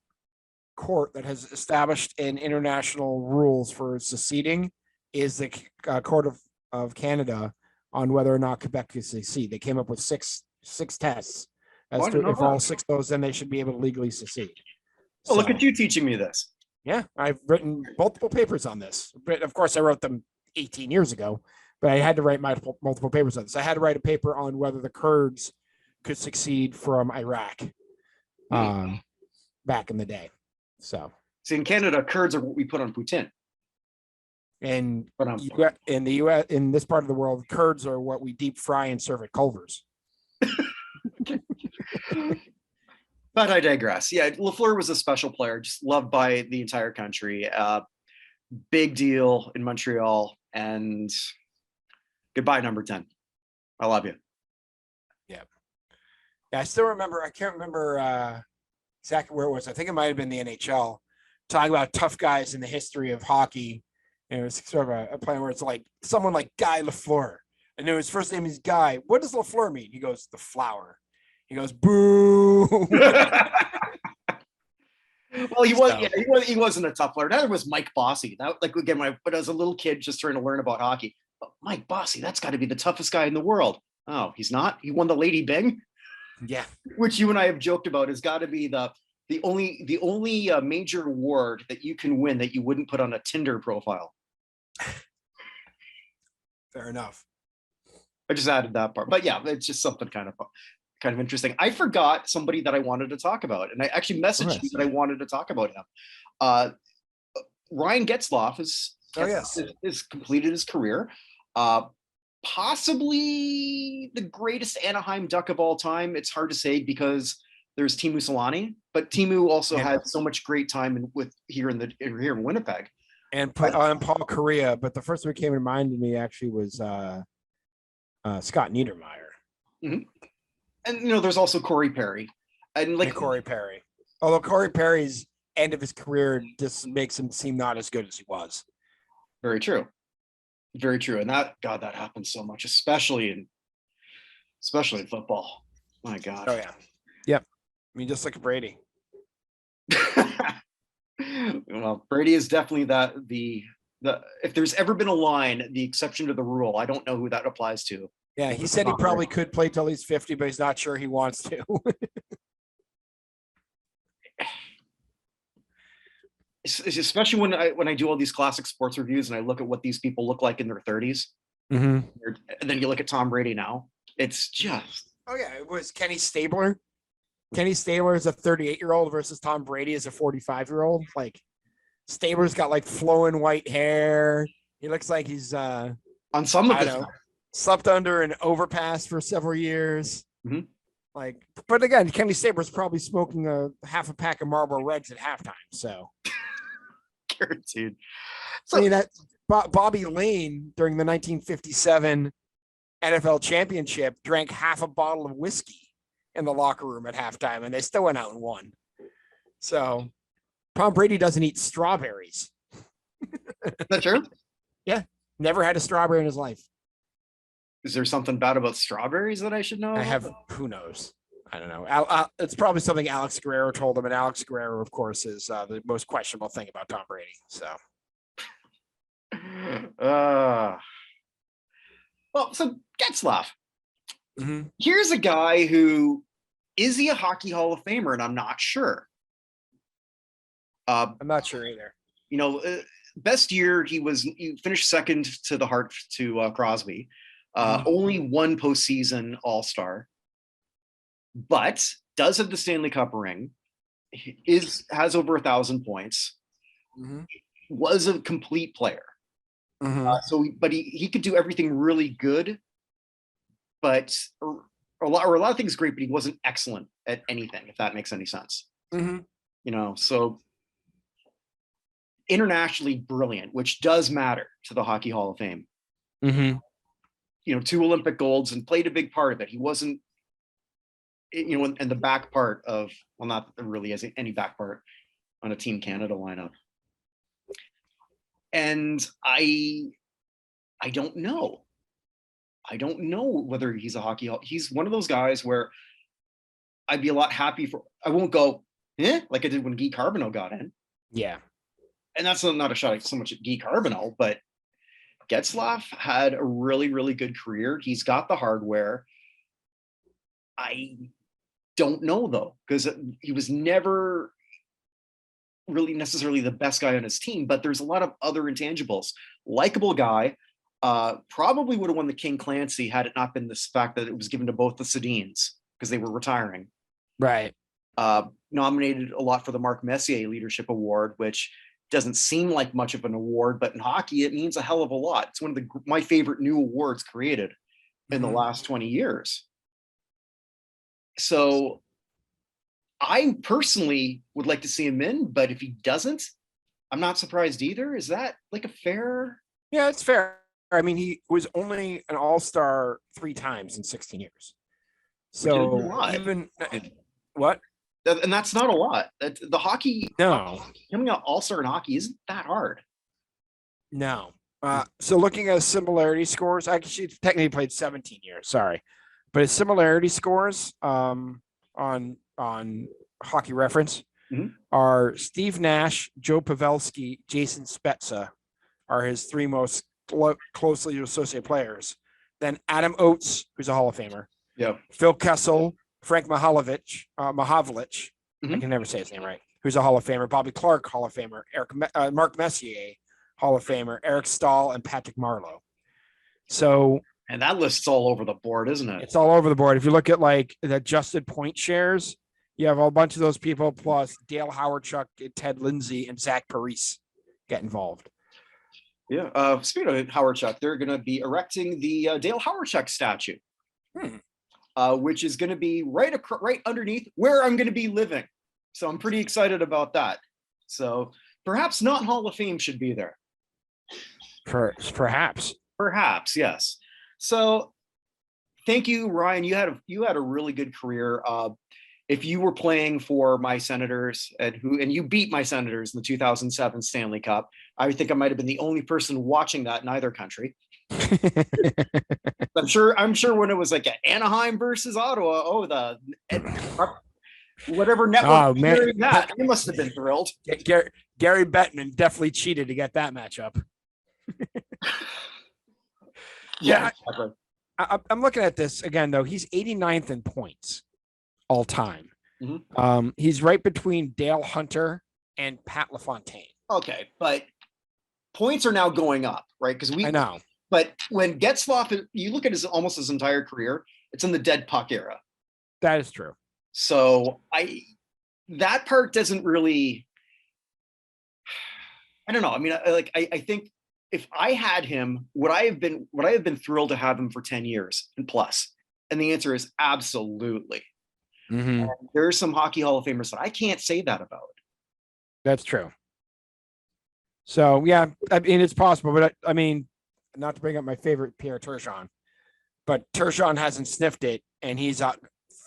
court that has established an international rules for seceding is the Court of Canada on whether or not Quebec can secede. They came up with six tests as to if all 6 of those, then they should be able to legally secede. Oh, look at you teaching me this. Yeah, I've written multiple papers on this, but of course I wrote them 18 years ago, but I had to write multiple papers on this. I had to write a paper on whether the Kurds could succeed from Iraq back in the day. So, see, in Canada, Kurds are what we put on Putin. And in the U.S., in this part of the world, Kurds are what we deep fry and serve at Culver's. But I digress. Yeah, Lafleur was a special player, just loved by the entire country. Big deal in Montreal. And goodbye, number 10. I love you. Yeah. I still remember. I can't remember exactly where it was. I think it might have been the NHL. Talking about tough guys in the history of hockey. And it was sort of a plan where it's like someone like Guy Lafleur. I know his first name is Guy. What does Lafleur mean? He goes, the flower. He goes, boo. Well, he wasn't a tough player. Neither was Mike Bossy. That, like, again, when I was a little kid just trying to learn about hockey. But Mike Bossy, that's got to be the toughest guy in the world. Oh, he's not. He won the Lady Byng. Yeah. Which you and I have joked about has got to be the the only major award that you can win that you wouldn't put on a Tinder profile. Fair enough. I just added that part, but yeah, it's just something kind of interesting. I forgot somebody that I wanted to talk about, and I actually messaged you that I wanted to talk about him. Ryan Getzlaf is completed his career. Possibly the greatest Anaheim Duck of all time. It's hard to say because there's Teemu Selanne, but Teemu also had so much great time here in Winnipeg. And Paul Correa, but the first one that came to mind to me actually was Scott Niedermayer. Mm-hmm. And there's also Corey Perry, and Corey Perry. Although Corey Perry's end of his career just makes him seem not as good as he was. Very true, very true. And that happens so much, especially in football. My God. Oh yeah. Yep. I mean, just like Brady. Well, Brady is definitely the if there's ever been a line, the exception to the rule, I don't know who that applies to. Yeah, he said he probably could play till he's 50, but he's not sure he wants to. Especially when I do all these classic sports reviews and I look at what these people look like in their 30s, and then you look at Tom Brady now. It's just it was Kenny Stabler. Kenny Stabler is a 38-year-old versus Tom Brady is a 45-year-old. Like Stabler's got like flowing white hair. He looks like he's on some of it slept under an overpass for several years. Mm-hmm. Like, but again, Kenny Stabler's probably smoking a half a pack of Marlboro Reds at halftime. So guaranteed. So, I mean, that Bobby Lane during the 1957 NFL championship drank half a bottle of whiskey in the locker room at halftime, and they still went out and won. So Tom Brady doesn't eat strawberries. Is that true? Yeah. Never had a strawberry in his life. Is there something bad about strawberries that I should know? Who knows? I don't know. It's probably something Alex Guerrero told him, and Alex Guerrero, of course, is the most questionable thing about Tom Brady. So, so Getzlaf. Mm-hmm. Here's a guy who is he a Hockey Hall of Famer, and I'm not sure. I'm not sure either. Best year he finished second to the Hart to Crosby. Only one postseason All-Star, but does have the Stanley Cup ring. Has over 1,000 points. Mm-hmm. Was a complete player. Mm-hmm. But he could do everything really good, but a lot of things great, but he wasn't excellent at anything. If that makes any sense. Mm-hmm. So internationally brilliant, which does matter to the Hockey Hall of Fame. Mm-hmm. 2 Olympic golds and played a big part of it. He wasn't, in the back part of, well, not really as any back part on a Team Canada lineup. And I don't know. I don't know whether he's a hockey. He's one of those guys where I'd be a lot happy I won't go, like I did when Guy Carbonneau got in. Yeah. And that's not a shot so much at Guy Carbonneau, but Getzlaf had a really, really good career. He's got the hardware. I don't know, though, because he was never really necessarily the best guy on his team, but there's a lot of other intangibles. Likable guy, probably would have won the King Clancy had it not been this fact that it was given to both the Sedins because they were retiring. Right. Nominated a lot for the Marc Messier Leadership Award, which doesn't seem like much of an award, but in hockey, it means a hell of a lot. It's one of my favorite new awards created in the last 20 years. So I personally would like to see him in, but if he doesn't, I'm not surprised either. Is that like a fair? Yeah, it's fair. I mean, he was only an all-star 3 times in 16 years. So even what? And that's not a lot. The hockey, no, coming out all-star in hockey isn't that hard. No. So looking at his similarity scores, actually technically played 17 years. Sorry, but his similarity scores on Hockey Reference are Steve Nash, Joe Pavelski, Jason Spezza are his 3 most closely associated players. Then Adam Oates, who's a Hall of Famer. Yeah. Phil Kessel, Frank Mahavlich, I can never say his name right. Who's a Hall of Famer? Bobby Clark, Hall of Famer. Mark Messier, Hall of Famer. Eric Stahl and Patrick Marleau. So, and that list's all over the board, isn't it? It's all over the board. If you look at like the adjusted point shares, you have a bunch of those people plus Dale Howard-Chuck, Ted Lindsay, and Zach Parise get involved. Yeah. Speaking of Howard-Chuck, they're going to be erecting the Dale Howard-Chuck statue, which is going to be right underneath where I'm going to be living. So I'm pretty excited about that. So perhaps not Hall of Fame should be there. Perhaps, yes. So thank you, Ryan. You had a really good career. If you were playing for my Senators and you beat my Senators in the 2007 Stanley Cup, I think I might have been the only person watching that in either country. I'm sure when it was like Anaheim versus Ottawa, whatever network that, you must have been thrilled. Gary Bettman definitely cheated to get that matchup. Yeah, exactly. I'm looking at this again, though. He's 89th in points all time. He's right between Dale Hunter and Pat LaFontaine. Okay, but points are now going up, right? Because I know. But when Getzlaf, you look at almost his entire career, it's in the dead puck era. That is true. So that part doesn't really. I don't know. I mean, I think if I had him, would I have been thrilled to have him for 10 years and plus? And the answer is absolutely. There's some Hockey Hall of Famers that I can't say that about. That's true. So, yeah, I mean, it's possible, but I mean, not to bring up my favorite Pierre Turgeon, but Turgeon hasn't sniffed it, and he's at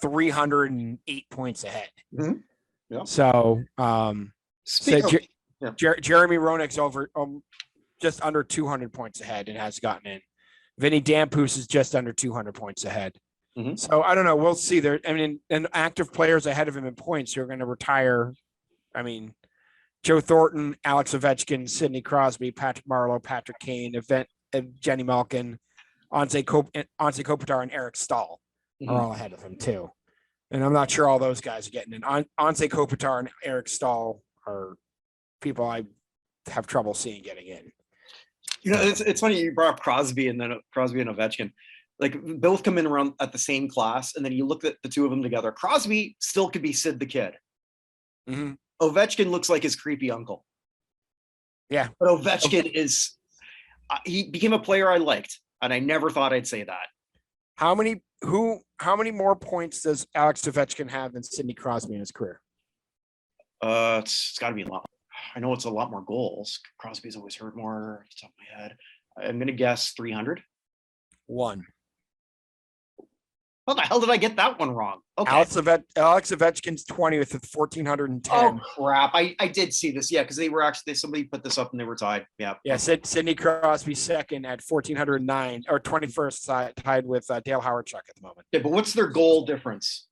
308 points ahead. Yeah. So, Jeremy Roenick's over just under 200 points ahead and has gotten in. Vinny Damphus is just under 200 points ahead. So I don't know. We'll see. There, I mean, and active players ahead of him in points who are going to retire. I mean, Joe Thornton, Alex Ovechkin, Sidney Crosby, Patrick Marleau, Patrick Kane, Jenny Malkin, Anze Kopitar, and Eric Stahl are all ahead of him too. And I'm not sure all those guys are getting in. Anze Kopitar and Eric Stahl are people I have trouble seeing getting in. You know, it's funny you brought up Crosby and Ovechkin. Like both come in around at the same class, and then you look at the two of them together. Crosby still could be Sid the Kid. Ovechkin looks like his creepy uncle. Yeah, but Ovechkin he became a player I liked, and I never thought I'd say that. How many more points does Alex Ovechkin have than Sidney Crosby in his career? It's got to be a lot. I know it's a lot more goals. Crosby's always heard more off the top of my head. I'm going to guess 300. 1. How the hell did I get that one wrong? Okay. Alex Ovechkin's 20th with 1,410. Oh, crap. I did see this. Yeah, because somebody put this up and they were tied. Yeah. Yeah, Sidney Crosby second at 1,409, or 21st, tied with Dale Howard-Chuck at the moment. Yeah, but what's their goal difference?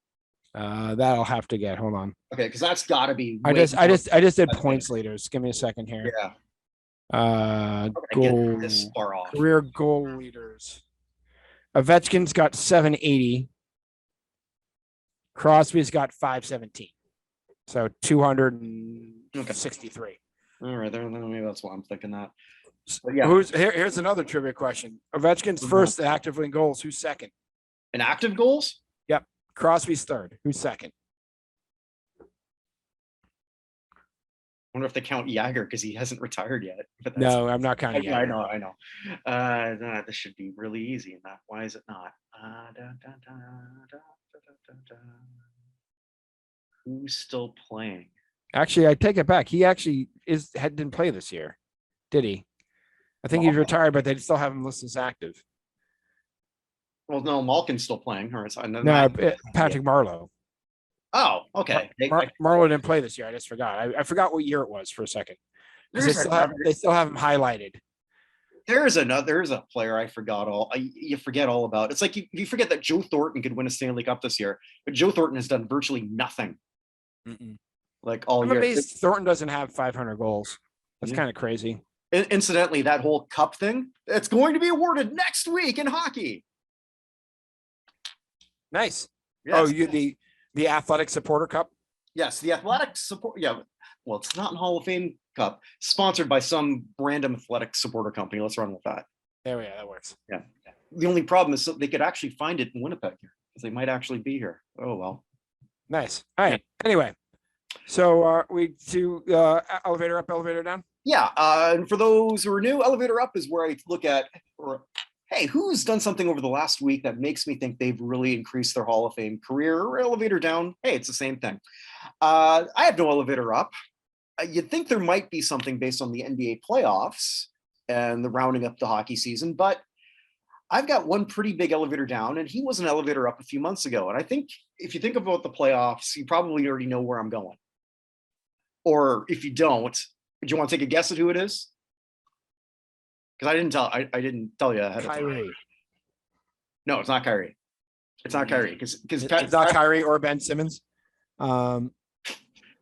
That'll have to get. Hold on. Okay, because that's got to be. I just did points leaders. Give me a second here. Yeah. Goal, this far off. Career goal leaders. Ovechkin's got 780. Crosby's got 517. So 263. All right, there. Maybe that's why I'm thinking that. But yeah. Here's another trivia question. Ovechkin's first actively in goals. Who's second? In active goals? Yep. Crosby's third. Who's second? I wonder if they count Jagger because he hasn't retired yet. No, I'm not counting Jagger. I know. This should be really easy. Why is it not? Who's still playing? Actually, I take it back. He actually didn't play this year, did he? I think he's retired, but they still have him listed as active. Well, no, Malkin's still playing. Patrick Marleau. Oh, okay. Marleau didn't play this year. I just forgot. I forgot what year it was for a second. They still have him highlighted. There's a player I forgot you forget all about. It's like you forget that Joe Thornton could win a Stanley Cup this year, but Joe Thornton has done virtually nothing. Like all I'm year. amazed Thornton doesn't have 500 goals. That's kind of crazy. Incidentally, that whole cup thing, it's going to be awarded next week in hockey. Nice. Yes. Oh, the Athletic Supporter Cup? Yes, the athletic support. Yeah, well, it's not in Hall of Fame Cup. Sponsored by some random athletic supporter company. Let's run with that. There we go. That works. Yeah. The only problem is they could actually find it in Winnipeg here because they might actually be here. Oh well. Nice. All right. Yeah. Anyway, so we do elevator up, elevator down. Yeah, and for those who are new, elevator up is where I look at, or hey, who's done something over the last week that makes me think they've really increased their Hall of Fame career? Or elevator down, hey, it's the same thing. I have no elevator up. You'd think there might be something based on the NBA playoffs and the rounding up the hockey season, but I've got one pretty big elevator down, and he was an elevator up a few months ago. And I think if you think about the playoffs, you probably already know where I'm going. Or if you don't, do you want to take a guess at who it is? Because I didn't tell you ahead of time. Kyrie. No, it's not Kyrie. It's not Kyrie because it's not Kyrie or Ben Simmons.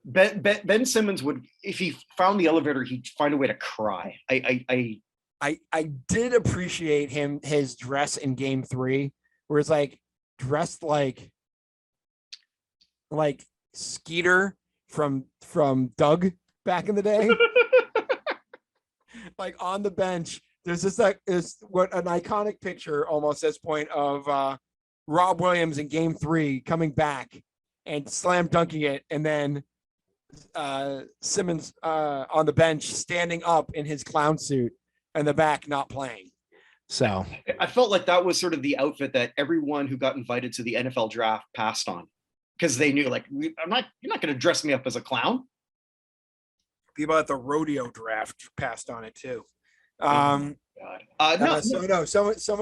Ben Simmons would, if he found the elevator, he'd find a way to cry. I did appreciate his dress in Game 3, where it's like dressed like Skeeter from Doug back in the day. Like on the bench, there's this what an iconic picture almost at this point of Rob Williams in Game 3 coming back and slam dunking it, and then Simmons on the bench standing up in his clown suit and the back not playing. So I felt like that was sort of the outfit that everyone who got invited to the NFL draft passed on, because they knew, like, you're not going to dress me up as a clown. People at the rodeo draft passed on it too. Someone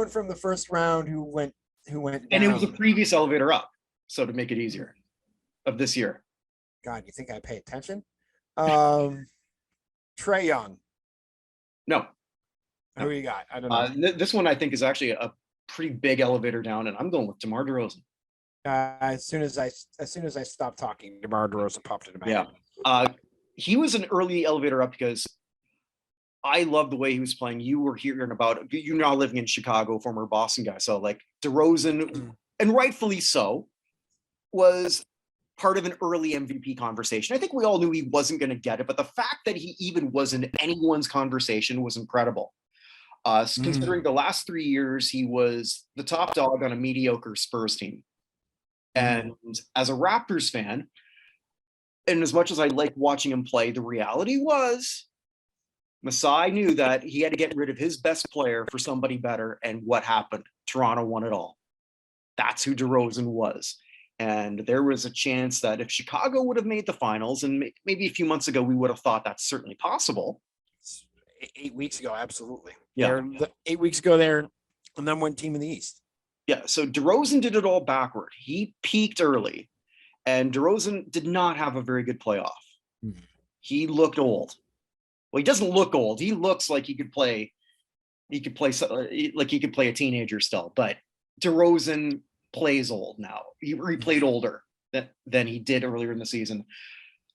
from the first round who went and down. It was a previous elevator up, so to make it easier, of this year. God, you think I pay attention? Trae Young. No. Who you got? I don't know. This one I think is actually a pretty big elevator down, and I'm going with DeMar DeRozan. As soon as I stopped talking, DeMar DeRozan popped into my head. He was an early elevator up because I love the way he was playing. You were hearing about, you're now living in Chicago, former Boston guy. So like DeRozan, and rightfully so, was part of an early MVP conversation. I think we all knew he wasn't going to get it, but the fact that he even was in anyone's conversation was incredible. Considering the last 3 years, he was the top dog on a mediocre Spurs team. And as a Raptors fan, and as much as I like watching him play, the reality was Masai knew that he had to get rid of his best player for somebody better. And what happened? Toronto won it all. That's who DeRozan was. And there was a chance that if Chicago would have made the finals, and maybe a few months ago, we would have thought that's certainly possible. 8 weeks ago, absolutely. Yeah. 8 weeks ago, they're the number one team in the East. Yeah, so DeRozan did it all backward. He peaked early, and DeRozan did not have a very good playoff. He looked old. Well, he doesn't look old. He looks like he could play a teenager still. But DeRozan plays old now. He played older than he did earlier in the season.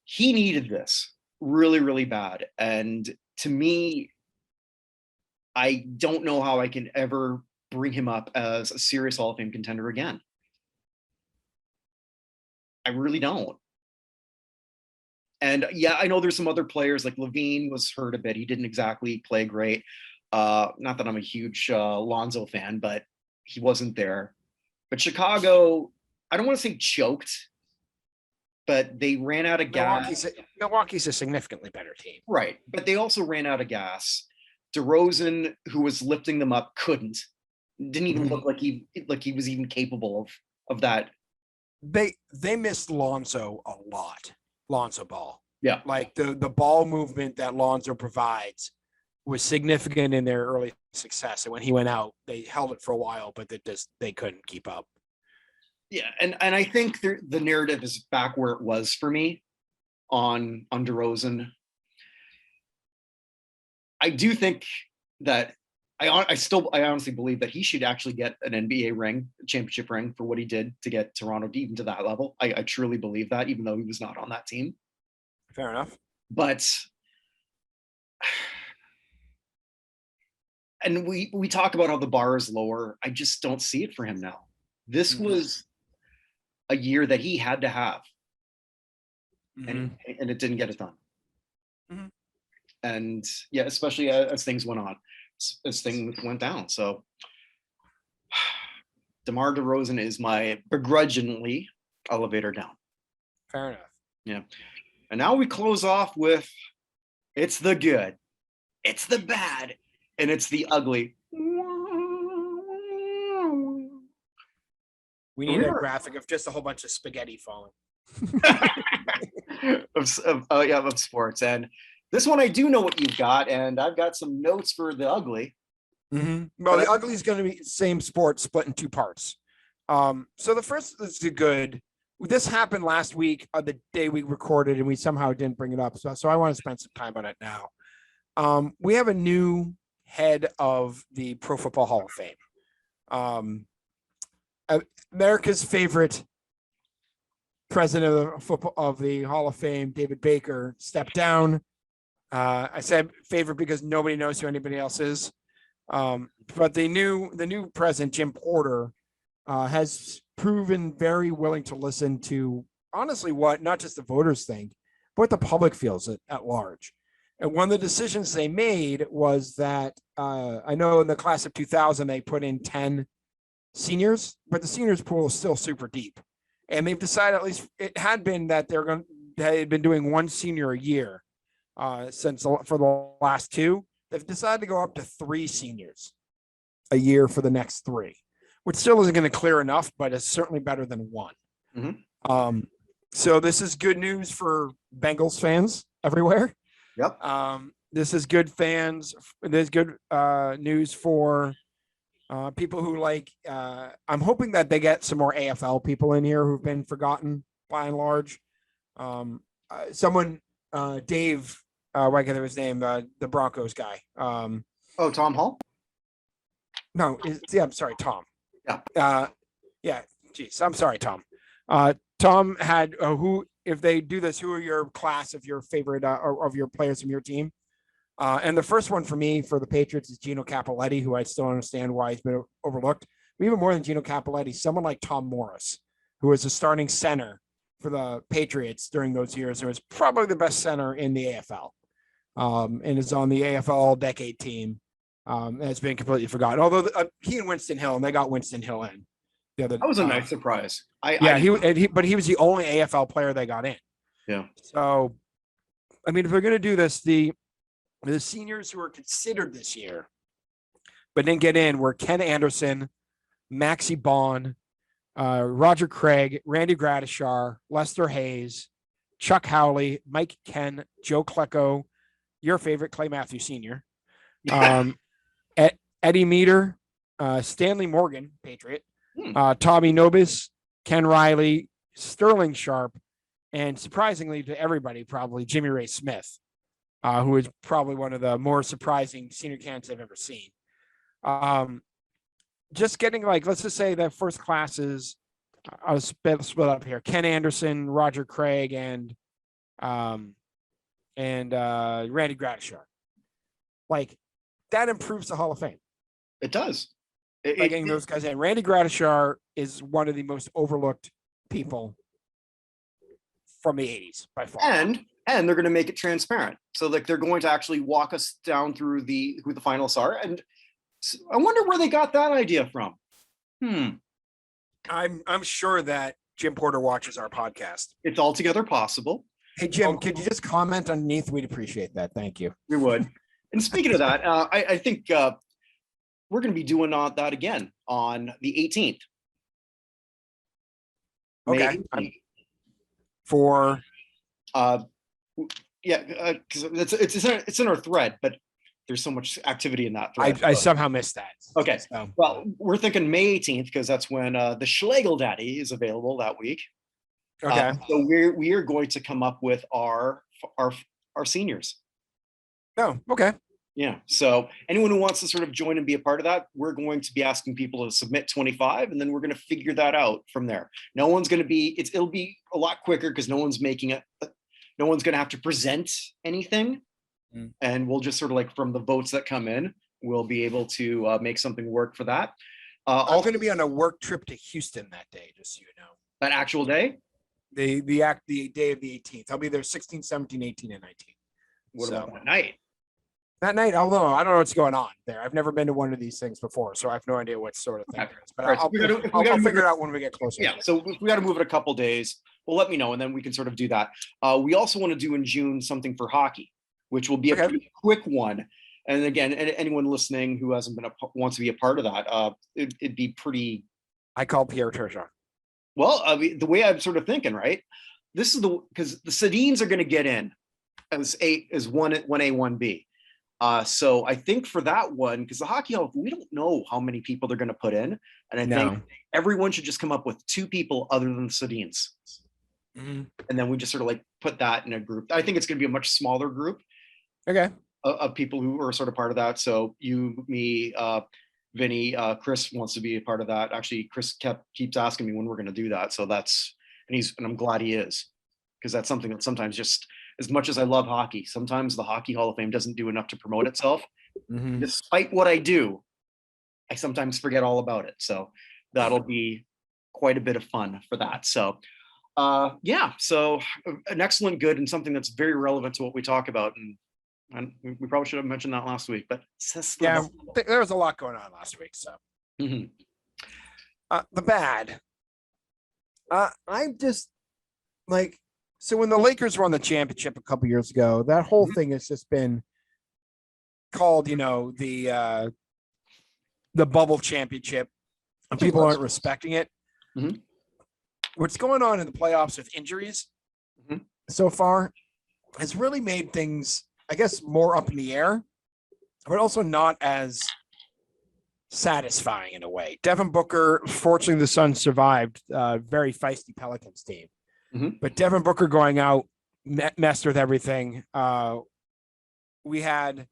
He needed this really, really bad. And to me, I don't know how I can ever bring him up as a serious Hall of Fame contender again. I really don't. And yeah, I know there's some other players, like Levine was hurt a bit. He didn't exactly play great. Not that I'm a huge Lonzo fan, but he wasn't there. But Chicago, I don't want to say choked, but they ran out of gas. Milwaukee's a significantly better team. Right. But they also ran out of gas. DeRozan, who was lifting them up, couldn't. Didn't even look like he was even capable of that. They missed Lonzo a lot. Lonzo Ball. Yeah. Like the ball movement that Lonzo provides was significant in their early success. And when he went out, they held it for a while, but they couldn't keep up. Yeah. And I think the narrative is back where it was for me on DeRozan. I do think that I honestly believe that he should actually get an NBA ring, a championship ring, for what he did to get Toronto even to that level. I truly believe that, even though he was not on that team. Fair enough. But, and we talk about how the bar is lower. I just don't see it for him now. This was a year that he had to have. and it didn't get it done. Mhm. And yeah, especially as things went on, as things went down. So DeMar DeRozan is my begrudgingly elevator down. Fair enough. Yeah. And now we close off with it's the good, it's the bad, and it's the ugly. We need a graphic of just a whole bunch of spaghetti falling. of sports. And this one, I do know what you've got, and I've got some notes for the ugly. Well, the ugly is going to be same sport split in two parts. So the first is the good. This happened last week, the day we recorded, and we somehow didn't bring it up. So I want to spend some time on it now. We have a new head of the Pro Football Hall of Fame. America's favorite president of the Hall of Fame, David Baker, stepped down. I said favorite because nobody knows who anybody else is. But the new president, Jim Porter, has proven very willing to listen to honestly what not just the voters think, but what the public feels at large. And one of the decisions they made was that I know in the class of 2000 they put in 10 seniors, but the seniors pool is still super deep. And they've decided, at least it had been, that they had been doing one senior a year for the last two. They've decided to go up to 3 seniors a year for the next 3, which still isn't going to clear enough, but it's certainly better than 1. Mm-hmm. So this is good news for Bengals fans everywhere. Yep. This is good fans. There's good news for people who like. I'm hoping that they get some more AFL people in here who've been forgotten by and large. Dave. I can't remember his name. The Broncos guy. Tom Hall? No, I'm sorry, Tom. Yeah. Geez, I'm sorry, Tom. Tom had if they do this, who are your class of your favorite of your players from your team? And the first one for me for the Patriots is Gino Cappelletti, who I still understand why he's been overlooked. But even more than Gino Cappelletti, someone like Tom Morris, who was a starting center for the Patriots during those years, and was probably the best center in the AFL. And is on the AFL All-Decade team. And it's been completely forgotten. Although he and Winston Hill, and they got Winston Hill in. That was a nice surprise. He was the only AFL player they got in. Yeah. So, I mean, if we're going to do this, the seniors who were considered this year, but didn't get in, were Ken Anderson, Maxie Bond, Roger Craig, Randy Gradishar, Lester Hayes, Chuck Howley, Mike Ken, Joe Klecko, your favorite Clay Matthews Sr., Eddie Meter, Stanley Morgan, Patriot, Tommy Nobis, Ken Riley, Sterling Sharp, and surprisingly to everybody, probably Jimmy Ray Smith, who is probably one of the more surprising senior candidates I've ever seen. Just getting let's just say that first class is, I'll split up here: Ken Anderson, Roger Craig, and Randy Gradishar. That improves the Hall of Fame. It does. By getting those guys in. Randy Gradishar is one of the most overlooked people from the 80s by far. And they're going to make it transparent. So they're going to actually walk us down through who the finalists are. And I wonder where they got that idea from. I'm sure that Jim Porter watches our podcast. It's altogether possible. Hey, Jim, could you just comment underneath? We'd appreciate that. Thank you. We would. And speaking of that, I think we're going to be doing that again on the 18th. Okay. For because it's in our thread, but there's so much activity in that thread. I somehow missed that. Okay. So. Well, we're thinking May 18th because that's when the Schlegel Daddy is available that week. Okay. So we are going to come up with our seniors. Oh, okay. Yeah. So anyone who wants to sort of join and be a part of that, we're going to be asking people to submit 25, and then we're going to figure that out from there. No one's going to be, it'll be a lot quicker because no one's going to have to present anything. And we'll just sort of from the votes that come in, we'll be able to make something work for that. I'm going to be on a work trip to Houston that day, just so you know. That actual day? The day of the 18th. I'll be there 16, 17, 18, and 19. What about that night? That night, although I don't know what's going on there. I've never been to one of these things before, so I have no idea what sort of thing there is. But I'll figure it out when we get closer. Yeah, so if we got to move it a couple days, well, let me know, and then we can sort of do that. We also want to do in June something for hockey, which will be a pretty quick one. And again, anyone listening who hasn't been wants to be a part of that, it'd be pretty. I call Pierre Turgeon. Well, I mean, the way I'm sort of thinking, right? This is because the Sedins are going to get in as 1A, 1B. So I think for that one, because the Hockey Hall, we don't know how many people they're going to put in, and I think everyone should just come up with 2 people other than the Sedins, and then we just sort of like put that in a group. I think it's going to be a much smaller group, of people who are sort of part of that. So you, me, Vinny, Chris wants to be a part of that. Actually, Chris keeps asking me when we're going to do that. So and I'm glad he is, because that's something that sometimes just. As much as I love hockey, sometimes the Hockey Hall of Fame doesn't do enough to promote itself. Despite what I do, I sometimes forget all about it. So that'll be quite a bit of fun for that. So so an excellent good and something that's very relevant to what we talk about. And we probably should have mentioned that last week, but there was a lot going on last week. So the bad, I'm just like, so when the Lakers won the championship a couple years ago, that whole thing has just been called, the bubble championship, and people aren't respecting it. What's going on in the playoffs with injuries so far has really made things, I guess, more up in the air, but also not as satisfying in a way. Devin Booker, fortunately, the Suns survived a very feisty Pelicans team. But Devin Booker going out messed with everything. We had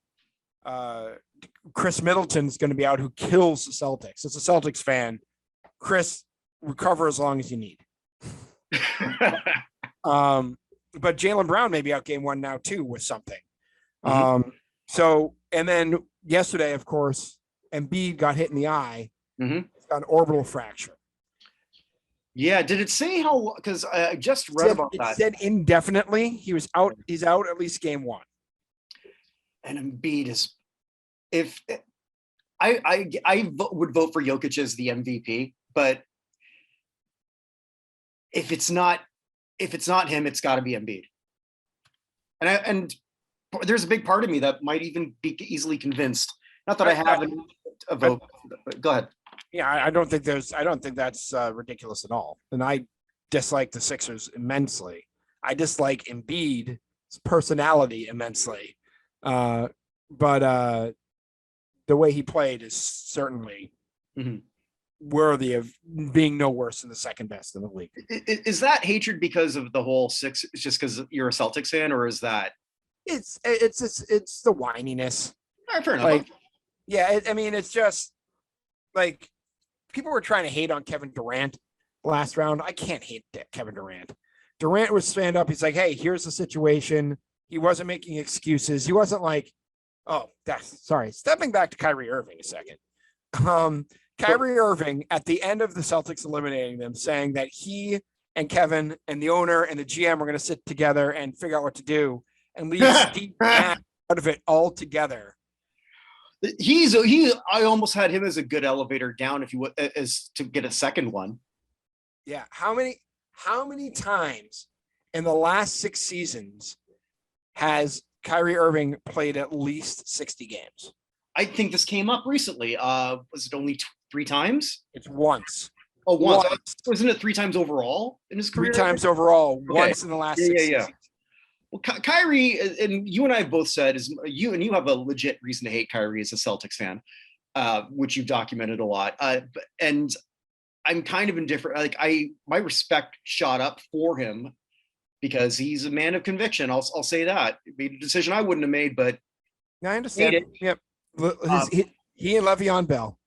Chris Middleton's going to be out, who kills the Celtics. As a Celtics fan, Chris, recover as long as you need. But Jaylen Brown may be out game 1 now too with something. So, and then yesterday, of course, Embiid got hit in the eye. Got an orbital fracture. Yeah, did it say how? Because I just read about that. It said indefinitely. He's out at least game 1. And Embiid is, if I would vote for Jokic as the MVP, but if it's not him, it's got to be Embiid. And there's a big part of me that might even be easily convinced. Not that I have a vote. But go ahead. Yeah, I don't think that's ridiculous at all. And I dislike the Sixers immensely. I dislike Embiid's personality immensely. But the way he played is certainly worthy of being no worse than the second best in the league. Is that hatred because of the whole Six? It's just because you're a Celtics fan, or is that? It's the whininess. All right, fair enough. Like, yeah, I mean, it's just like people were trying to hate on Kevin Durant last round. I can't hate Kevin Durant. Durant would stand up. He's like, hey, here's the situation. He wasn't making excuses. He wasn't like, oh, sorry. Stepping back to Kyrie Irving a second. Kyrie Irving, at the end of the Celtics eliminating them, saying that he and Kevin and the owner and the GM are going to sit together and figure out what to do, and leave Steve Nash out of it altogether. I almost had him as a good elevator down, if you would, as to get a second one. Yeah. How many times in the last 6 seasons has Kyrie Irving played at least 60 games? I think this came up recently. Was it only 3 times? It's once. Oh, once. Wasn't it 3 times overall in his career? 3 times overall, once in the last 6 seasons. Well, Kyrie, and you and I have both said, you have a legit reason to hate Kyrie as a Celtics fan, which you've documented a lot. And I'm kind of indifferent. Like my respect shot up for him because he's a man of conviction. I'll say that. He made a decision I wouldn't have made, but I understand. Yep. He and Le'Veon Bell.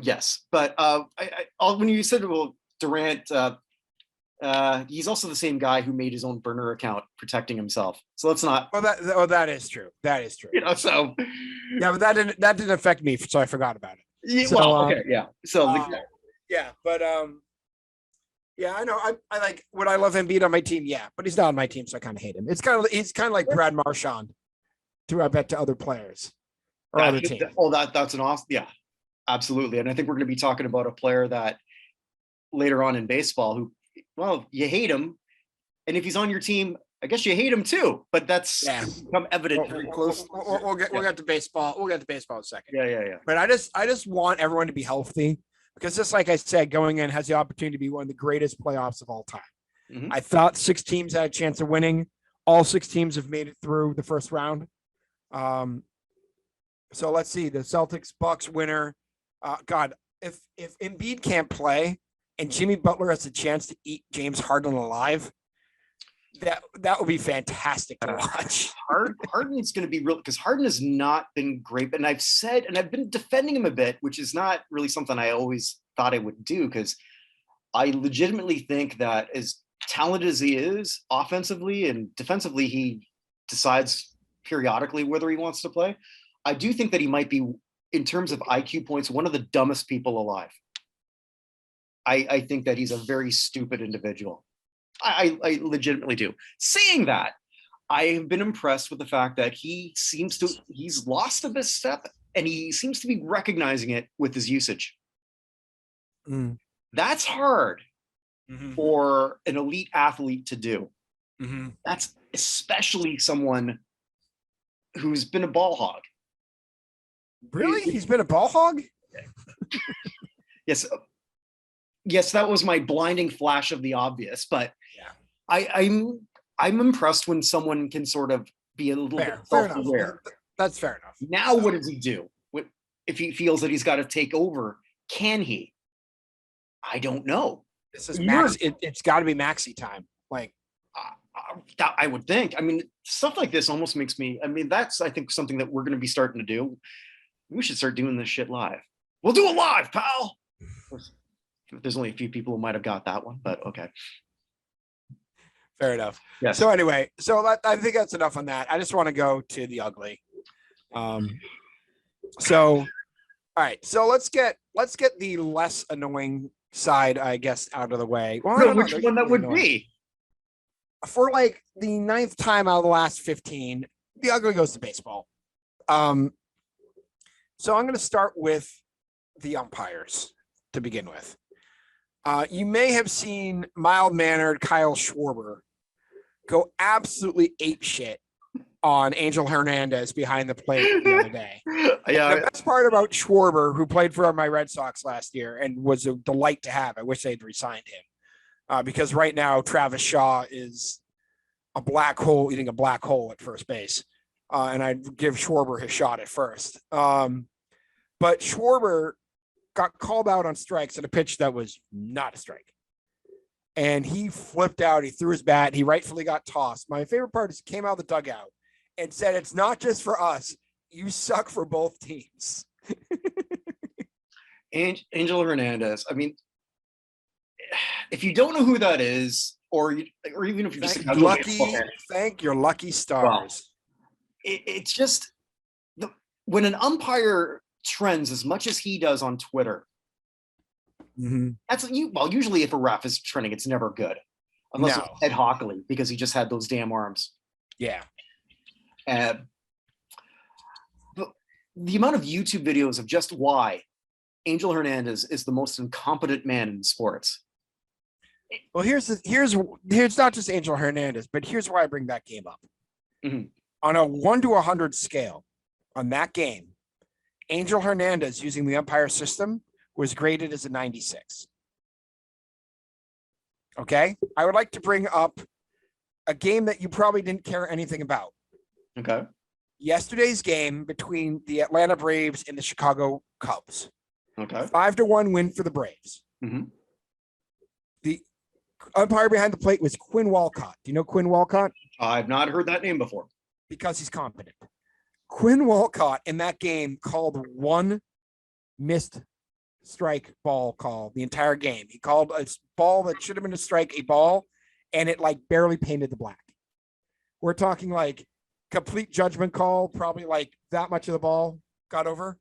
Yes, but when you said, well, Durant. He's also the same guy who made his own burner account protecting himself. So let's not. That is true. That is true. So yeah, but that didn't affect me, so I forgot about it. Yeah, so, okay, yeah. So yeah, but Yeah, I know. I like, would I love Embiid on my team? Yeah, but he's not on my team, so I kind of hate him. He's kind of like Brad Marchand to, I bet, to other players or other teams. That's an awesome. Yeah, absolutely. And I think we're going to be talking about a player that later on in baseball who, well, you hate him. And if he's on your team, I guess you hate him too, but that's become evident very close. We'll get to baseball. We'll get to baseball in a second. Yeah. But I just want everyone to be healthy because just like I said, going in has the opportunity to be one of the greatest playoffs of all time. Mm-hmm. I thought 6 teams had a chance of winning. All 6 teams have made it through the first round. So let's see the Celtics Bucks winner. God, if Embiid can't play and Jimmy Butler has a chance to eat James Harden alive, that would be fantastic to watch. Harden's going to be real because Harden has not been great. And I've said, and I've been defending him a bit, which is not really something I always thought I would do because I legitimately think that as talented as he is offensively and defensively, he decides periodically whether he wants to play. I do think that he might be, in terms of IQ points, one of the dumbest people alive. I think that he's a very stupid individual. I legitimately do. Saying that, I have been impressed with the fact that he's lost a bit step and he seems to be recognizing it with his usage. That's hard for an elite athlete to do. That's especially someone who's been a ball hog. Really? He's been a ball hog? Yes, that was my blinding flash of the obvious, but I'm impressed when someone can sort of be a little bit self-aware. That's fair enough. Now, what does he do? If he feels that he's got to take over, can he? I don't know. This is max. It's got to be maxi time. Like, I would think. I mean, stuff like this almost makes me. I mean, that's I think something that we're going to be starting to do. We should start doing this shit live. We'll do it live, pal. There's only a few people who might have got that one, but okay. Fair enough. Yes. So anyway, I think that's enough on that. I just want to go to the ugly. So, all right. So let's get the less annoying side, I guess, out of the way. Well, which one that would be? For like the 9th time out of the last 15, the ugly goes to baseball. So I'm going to start with the umpires to begin with. You may have seen mild-mannered Kyle Schwarber go absolutely apeshit on Angel Hernandez behind the plate the other day. Yeah. The best part about Schwarber, who played for my Red Sox last year and was a delight to have, I wish they'd re-signed him because right now Travis Shaw is a black hole eating a black hole at first base. And I'd give Schwarber his shot at first. But Schwarber got called out on strikes at a pitch that was not a strike. And he flipped out. He threw his bat. He rightfully got tossed. My favorite part is he came out of the dugout and said, "It's not just for us. You suck for both teams." Angel Hernandez. I mean, if you don't know who that is, or even if you're just thank your lucky stars. Well, it's just when an umpire trends as much as he does on Twitter. That's usually if a ref is trending, it's never good. Unless it's Ed Hockley, because he just had those damn arms. Yeah. But the amount of YouTube videos of just why Angel Hernandez is the most incompetent man in sports. Well, here's not just Angel Hernandez, but here's why I bring that game up. On a 1 to 100 scale on that game, Angel Hernandez using the umpire system was graded as a 96. Okay. I would like to bring up a game that you probably didn't care anything about. Okay. Yesterday's game between the Atlanta Braves and the Chicago Cubs. Okay. 5-1 win for the Braves. The umpire behind the plate was Quinn Walcott. Do you know Quinn Walcott? I've not heard that name before. Because he's competent. Quinn Walcott in that game called one missed strike ball call the entire game. He called a ball that should have been a strike a ball, and it like barely painted the black. We're talking like complete judgment call, probably like that much of the ball got over,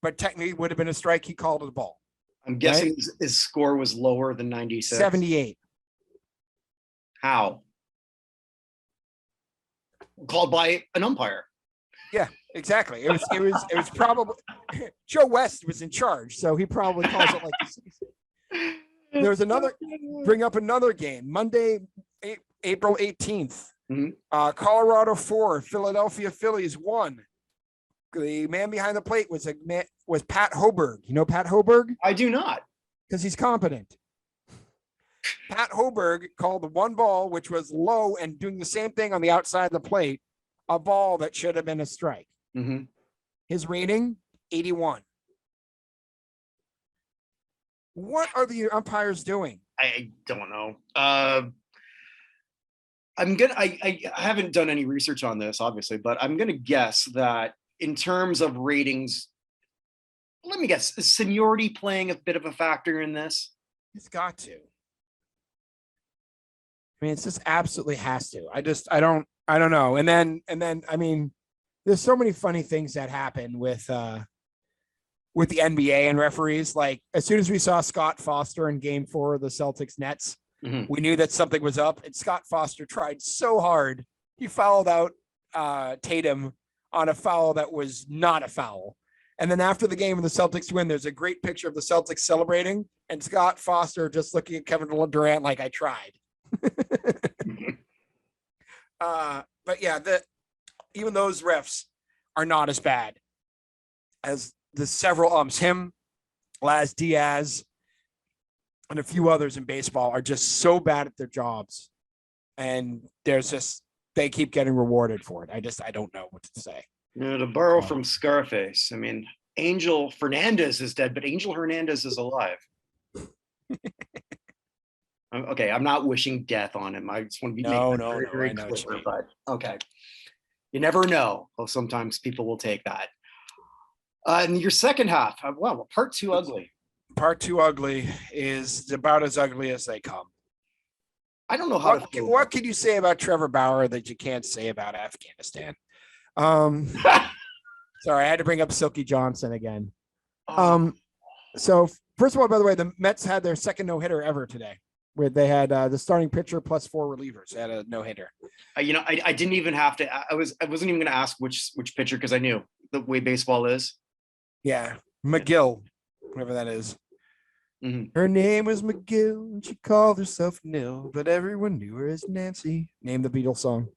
but technically would have been a strike. He called it a ball. I'm guessing his score was lower than 96. 78. How? Called by an umpire. Yeah, exactly. It was probably Joe West was in charge, so he probably calls it like the season. There's bring up another game. Monday, April 18th. Mm-hmm. Colorado 4, Philadelphia Phillies 1. The man behind the plate was Pat Hoberg. You know Pat Hoberg? I do not. Because he's competent. Pat Hoberg called the one ball, which was low and doing the same thing on the outside of the plate, a ball that should have been a strike. Mm-hmm. His rating, 81. What are the umpires doing? I don't know. I haven't done any research on this, obviously, but I'm gonna guess that in terms of ratings, let me guess, is seniority playing a bit of a factor in this? It's got to. I mean, it's just absolutely has to. I don't know. And then, I mean, there's so many funny things that happen with the NBA and referees. Like as soon as we saw Scott Foster in Game 4 of the Celtics Nets, we knew that something was up. And Scott Foster tried so hard. He fouled out Tatum on a foul that was not a foul. And then after the game of the Celtics win, there's a great picture of the Celtics celebrating and Scott Foster just looking at Kevin Durant like, I tried. But yeah, even those refs are not as bad as the several him, Laz Diaz, and a few others in baseball are just so bad at their jobs, and they keep getting rewarded for it. I don't know what to say. To borrow from Scarface, I mean, Angel Fernandez is dead, but Angel Hernandez is alive. Okay, I'm not wishing death on him. I just want to be very clear, but okay. You never know. Well, sometimes people will take that. And your second half, well, part two ugly. Part two ugly is about as ugly as they come. I don't know how to feel. What can you say about Trevor Bauer that you can't say about Afghanistan? Sorry, I had to bring up Silky Johnson again. So first of all, by the way, the Mets had their second no-hitter ever today, where they had the starting pitcher plus 4 relievers. They had a no-hitter. I didn't even have to. I wasn't even going to ask which pitcher because I knew the way baseball is. Yeah, McGill, whatever that is. Mm-hmm. Her name was McGill, and she called herself Nil, but everyone knew her as Nancy. Name the Beatles song.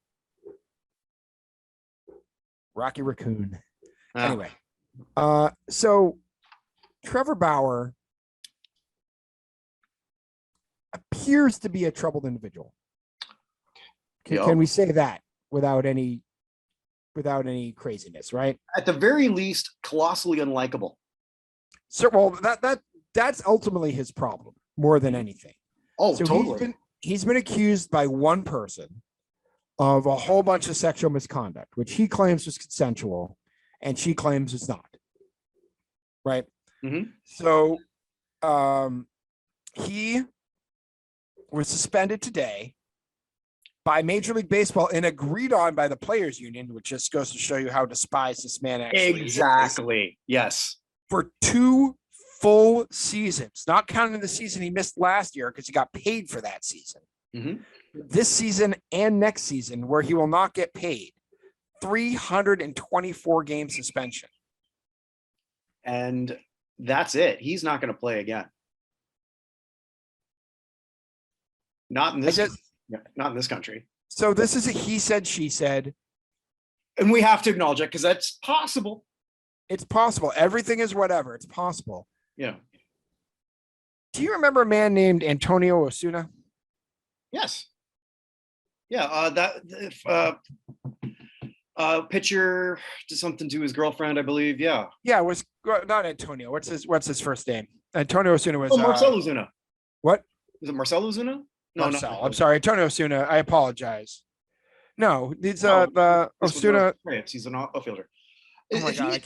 Rocky Raccoon. Anyway, so Trevor Bauer appears to be a troubled individual. Can we say that without any craziness, right? At the very least, colossally unlikable. So, well, that's ultimately his problem more than anything. Oh, so totally. He's been accused by one person of a whole bunch of sexual misconduct, which he claims was consensual, and she claims it's not. Right? Mm-hmm. So, he was suspended today by Major League Baseball and agreed on by the Players Union, which just goes to show you how despised this man actually is. Exactly. Yes. For 2 full seasons, not counting the season he missed last year because he got paid for that season. Mm-hmm. This season and next season, where he will not get paid, 324 game suspension. And that's it. He's not going to play again. Not in this country. So this is a he said, she said. And we have to acknowledge it because that's possible. It's possible. Everything is whatever. It's possible. Yeah. Do you remember a man named Antonio Osuna? Yes. Yeah. Pitcher did something to his girlfriend, I believe. Yeah. Yeah. It was not Antonio. What's his first name? Antonio Osuna was. Marcell Ozuna. What? Is it Marcell Ozuna? No, Marcel. I'm sorry, Antonio Osuna. I apologize. No, it's the Osuna. He's an outfielder. Oh my god,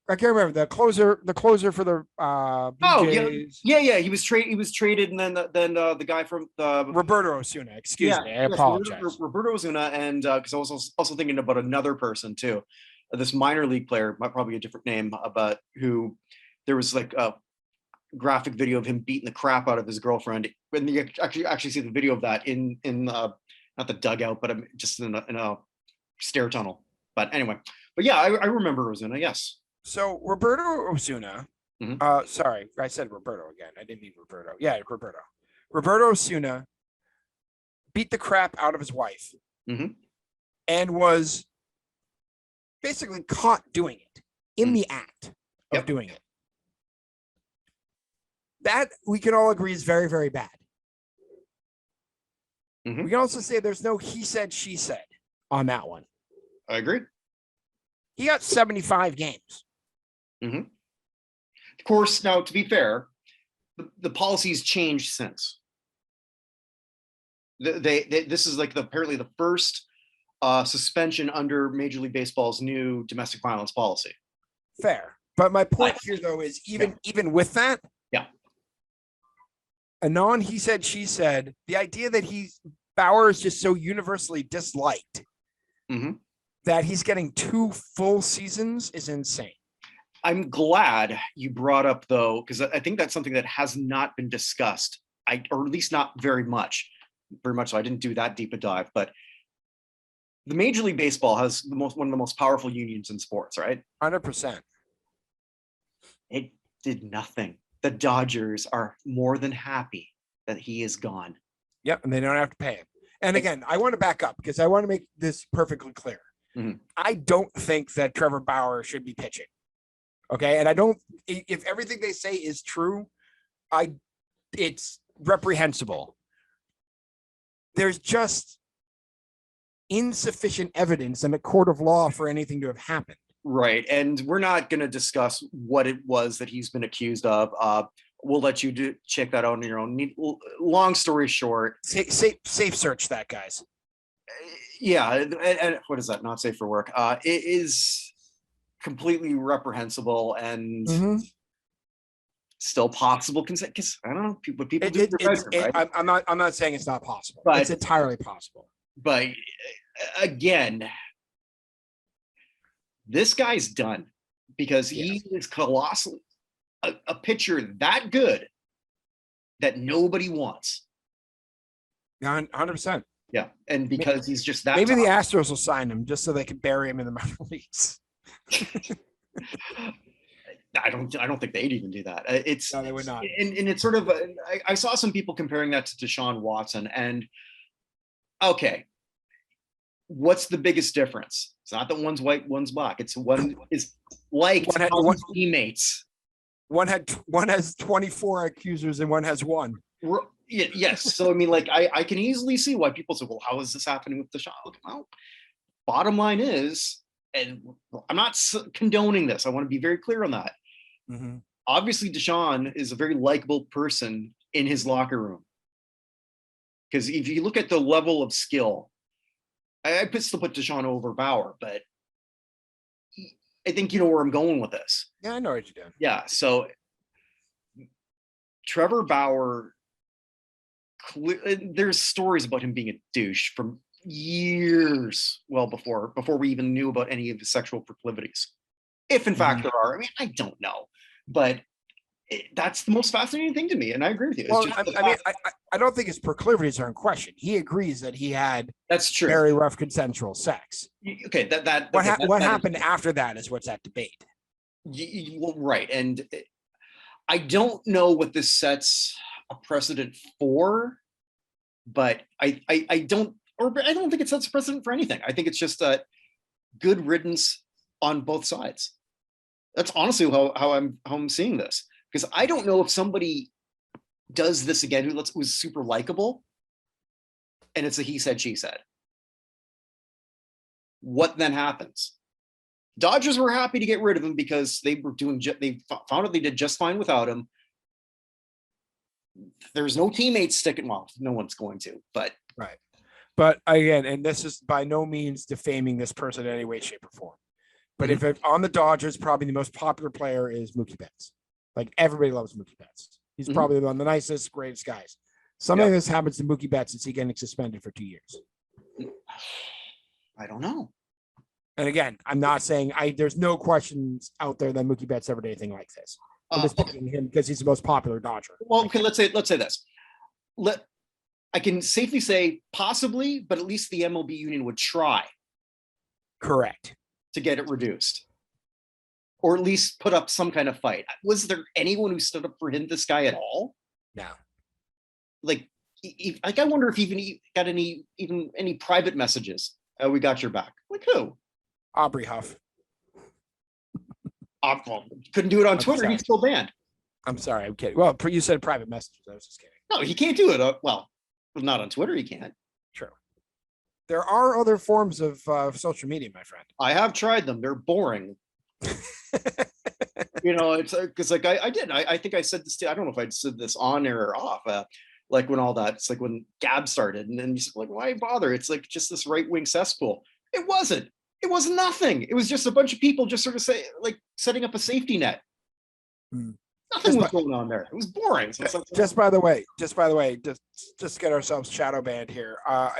I can't remember the closer for the BJs. Yeah. He was traded, and then the guy from the Roberto Osuna. Excuse me, I apologize. Roberto Osuna, and because I was also thinking about another person too, this minor league player, might probably a different name, but who there was like graphic video of him beating the crap out of his girlfriend. When you actually see the video of that in not the dugout, but just in a stair tunnel. But anyway, but yeah, I remember Ozuna. Yes. So Roberto Osuna. Sorry, I said Roberto again. I didn't mean Roberto. Yeah, Roberto. Roberto Osuna beat the crap out of his wife and was basically caught doing it in the act of doing it. That we can all agree is very, very bad. We can also say there's no he said, she said on that one. I agree. He got 75 games. Of course, now to be fair, the policies changed since. This is like apparently the first suspension under Major League Baseball's new domestic violence policy. Fair. But my point here, though, is even with that, a non he said, she said, the idea that Bauer is just so universally disliked that he's getting 2 full seasons is insane. I'm glad you brought up, though, because I think that's something that has not been discussed, or at least not very much. So I didn't do that deep a dive, but the Major League Baseball has one of the most powerful unions in sports, right? 100%. It did nothing. The Dodgers are more than happy that he is gone. Yep, and they don't have to pay him. And again, I want to back up because I want to make this perfectly clear. I don't think that Trevor Bauer should be pitching. Okay, and I don't. If everything they say is true, it's reprehensible. There's just insufficient evidence in a court of law for anything to have happened. Right, and we're not going to discuss what it was that he's been accused of. We'll let you check that out on your own. Long story short, safe search that, guys. Yeah, and what is that? Not safe for work. It is completely reprehensible and still possible. Because I don't know what people do. Right? I'm not saying it's not possible, but it's entirely possible. But again, this guy's done because he is colossal, a pitcher that good that nobody wants. 100%. Yeah, and because he's just that. Maybe the Astros will sign him just so they can bury him in the minor leagues. I don't think they'd even do that. No, they would not. And it's sort of I saw some people comparing that to Deshaun Watson, and okay, what's the biggest difference? It's not that one's white, one's black. It's one is like one teammates. One has 24 accusers and one has 1. Yes. So I mean, like I can easily see why people say, well, how is this happening with Deshaun? Well, bottom line is, and I'm not condoning this. I want to be very clear on that. Obviously, Deshaun is a very likable person in his locker room. Because if you look at the level of skill, I still put Deshaun over Bauer, but I think you know where I'm going with this. Yeah, I know what you're doing. Yeah. So Trevor Bauer, there's stories about him being a douche from years, well before we even knew about any of his sexual proclivities. If in fact there are, I mean, I don't know, but that's the most fascinating thing to me, and I agree with you. Well, I don't think his proclivities are in question. He agrees that he had that's true very rough consensual sex. Okay, what happened after that is what's at debate. Well, right, and I don't know what this sets a precedent for, but I don't think it sets a precedent for anything. I think it's just a good riddance on both sides. That's honestly how I'm seeing this, because I don't know if somebody does this again who's super likable and it's a he said, she said. What then happens? Dodgers were happy to get rid of him because they found out they did just fine without him. There's no teammates sticking. Well, no one's going to, but right. But again, and this is by no means defaming this person in any way, shape, or form. But if on the Dodgers, probably the most popular player is Mookie Betts. Like everybody loves Mookie Betts. He's probably one of the nicest, greatest guys. Something like this happens to Mookie Betts. Is he getting suspended for 2 years? I don't know. And again, I'm not saying there's no questions out there that Mookie Betts ever did anything like this. I'm just picking him because he's the most popular Dodger. Well, okay, let's say this. I can safely say possibly, but at least the MLB union would try. Correct. To get it reduced, or at least put up some kind of fight. Was there anyone who stood up for this guy at all? No. Like I wonder if he got any private messages. We got your back. Like who? Aubrey Huff. Couldn't do it on Twitter. He's still banned. I'm sorry. I'm kidding. Well, you said private messages. I was just kidding. No, he can't do it. Well, not on Twitter. He can't. True. There are other forms of social media, my friend. I have tried them. They're boring. It's because I think I said this. I don't know if I said this on air or off. Like when all that, it's like when Gab started, and then you said, like, why bother? It's like just this right-wing cesspool. It wasn't. It was nothing. It was just a bunch of people just sort of setting up a safety net. Nothing was going on there. It was boring. So just by the way, just get ourselves shadow banned here.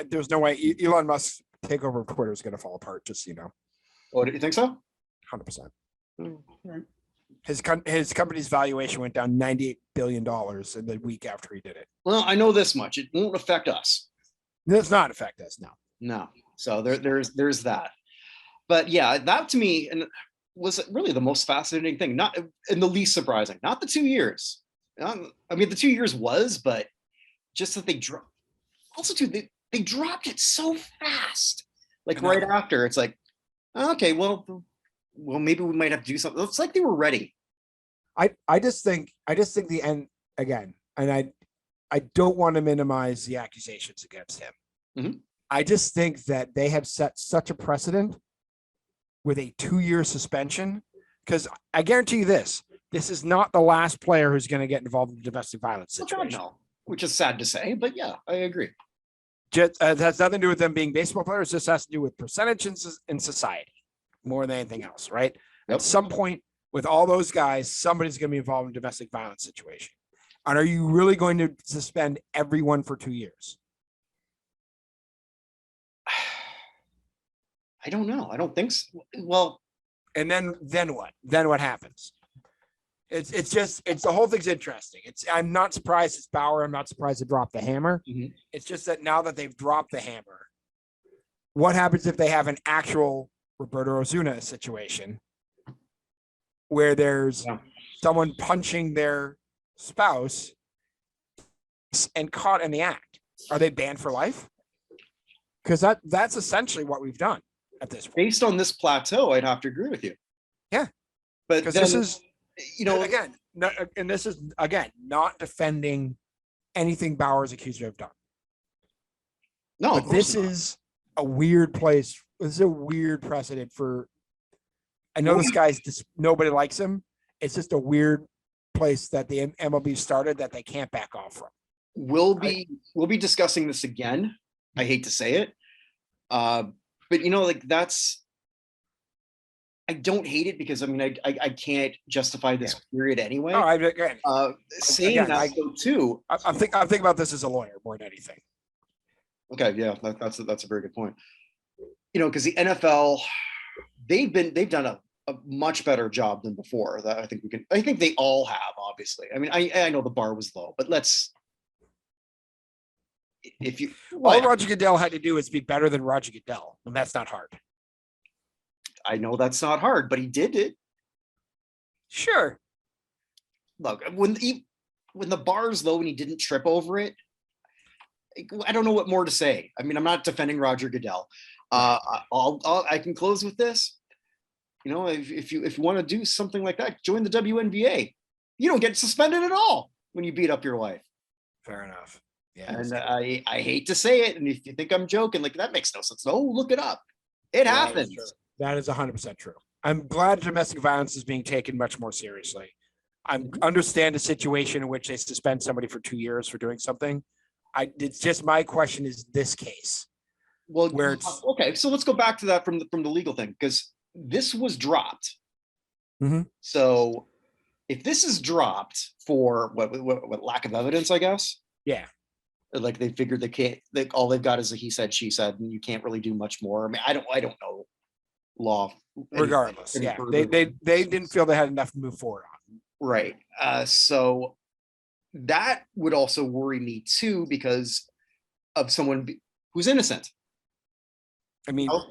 There's no way Elon Musk's takeover of Twitter is going to fall apart. Just so you know. Oh, do you think so? 100%. Right. His company's valuation went down $98 billion in the week after he did it. Well, I know this much: it won't affect us. It does not affect us. No. So there's that. But yeah, that to me was really the most fascinating thing, not and the least surprising. Not the 2 years. I mean, the 2 years was, but just that they dropped. Also, too, they dropped it so fast. Like right after, it's like, okay, well, maybe we might have to do something. It's like they were ready. I just think the end again, and I don't want to minimize the accusations against him. Mm-hmm. I just think that they have set such a precedent with a 2-year suspension, because I guarantee you this is not the last player who's going to get involved in domestic violence situation. No, which is sad to say, but yeah, I agree. It has nothing to do with them being baseball players. This has to do with percentages in society more than anything else, right? Yep. At some point with all those guys, somebody's going to be involved in a domestic violence situation. And are you really going to suspend everyone for 2 years? I don't know. I don't think so. Well, and then what? Then what happens? It's the whole thing's interesting. I'm not surprised it's Bauer. I'm not surprised to drop the hammer. Mm-hmm. It's just that now that they've dropped the hammer, what happens if they have an actual Roberto Osuna situation where there's someone punching their spouse and caught in the act? Are they banned for life? Because that's essentially what we've done at this point. Based on this plateau, I'd have to agree with you. Yeah. But then, this is, again, this is not defending anything Bauer's accused of done. No, but this is a weird place. This is a weird precedent for, I know this guy's just, nobody likes him. It's just a weird place that the MLB started that they can't back off from. We'll be discussing this again. I hate to say it. But that's, I don't hate it because I mean, I can't justify this period anyway. No, saying that too. I'm thinking about this as a lawyer more than anything. Okay. Yeah. That's a very good point. Because the NFL, they've done a much better job than before. That I think they all have, obviously. I mean, I know the bar was low, but all Roger Goodell had to do is be better than Roger Goodell, and that's not hard. I know that's not hard, but he did it. Sure. Look, when the bar's low and he didn't trip over it, I don't know what more to say. I mean, I'm not defending Roger Goodell. I can close with this. If you want to do something like that, join the WNBA. You don't get suspended at all when you beat up your wife. Fair enough. Yeah, and I hate to say it, and if you think I'm joking, like that makes no sense. No, look it up. It happens. That is 100% true. I'm glad domestic violence is being taken much more seriously. I understand a situation in which they suspend somebody for 2 years for doing something. It's just my question is this case. Well, where it's okay. So let's go back to that from the legal thing, because this was dropped. Mm-hmm. So if this is dropped for what lack of evidence, I guess. Yeah. Like they figured they can't. All they've got is a he said, she said, and you can't really do much more. I mean, I don't know law. Regardless, yeah, they didn't feel they had enough to move forward on. Right. So that would also worry me too, because of someone who's innocent. I mean, Oh,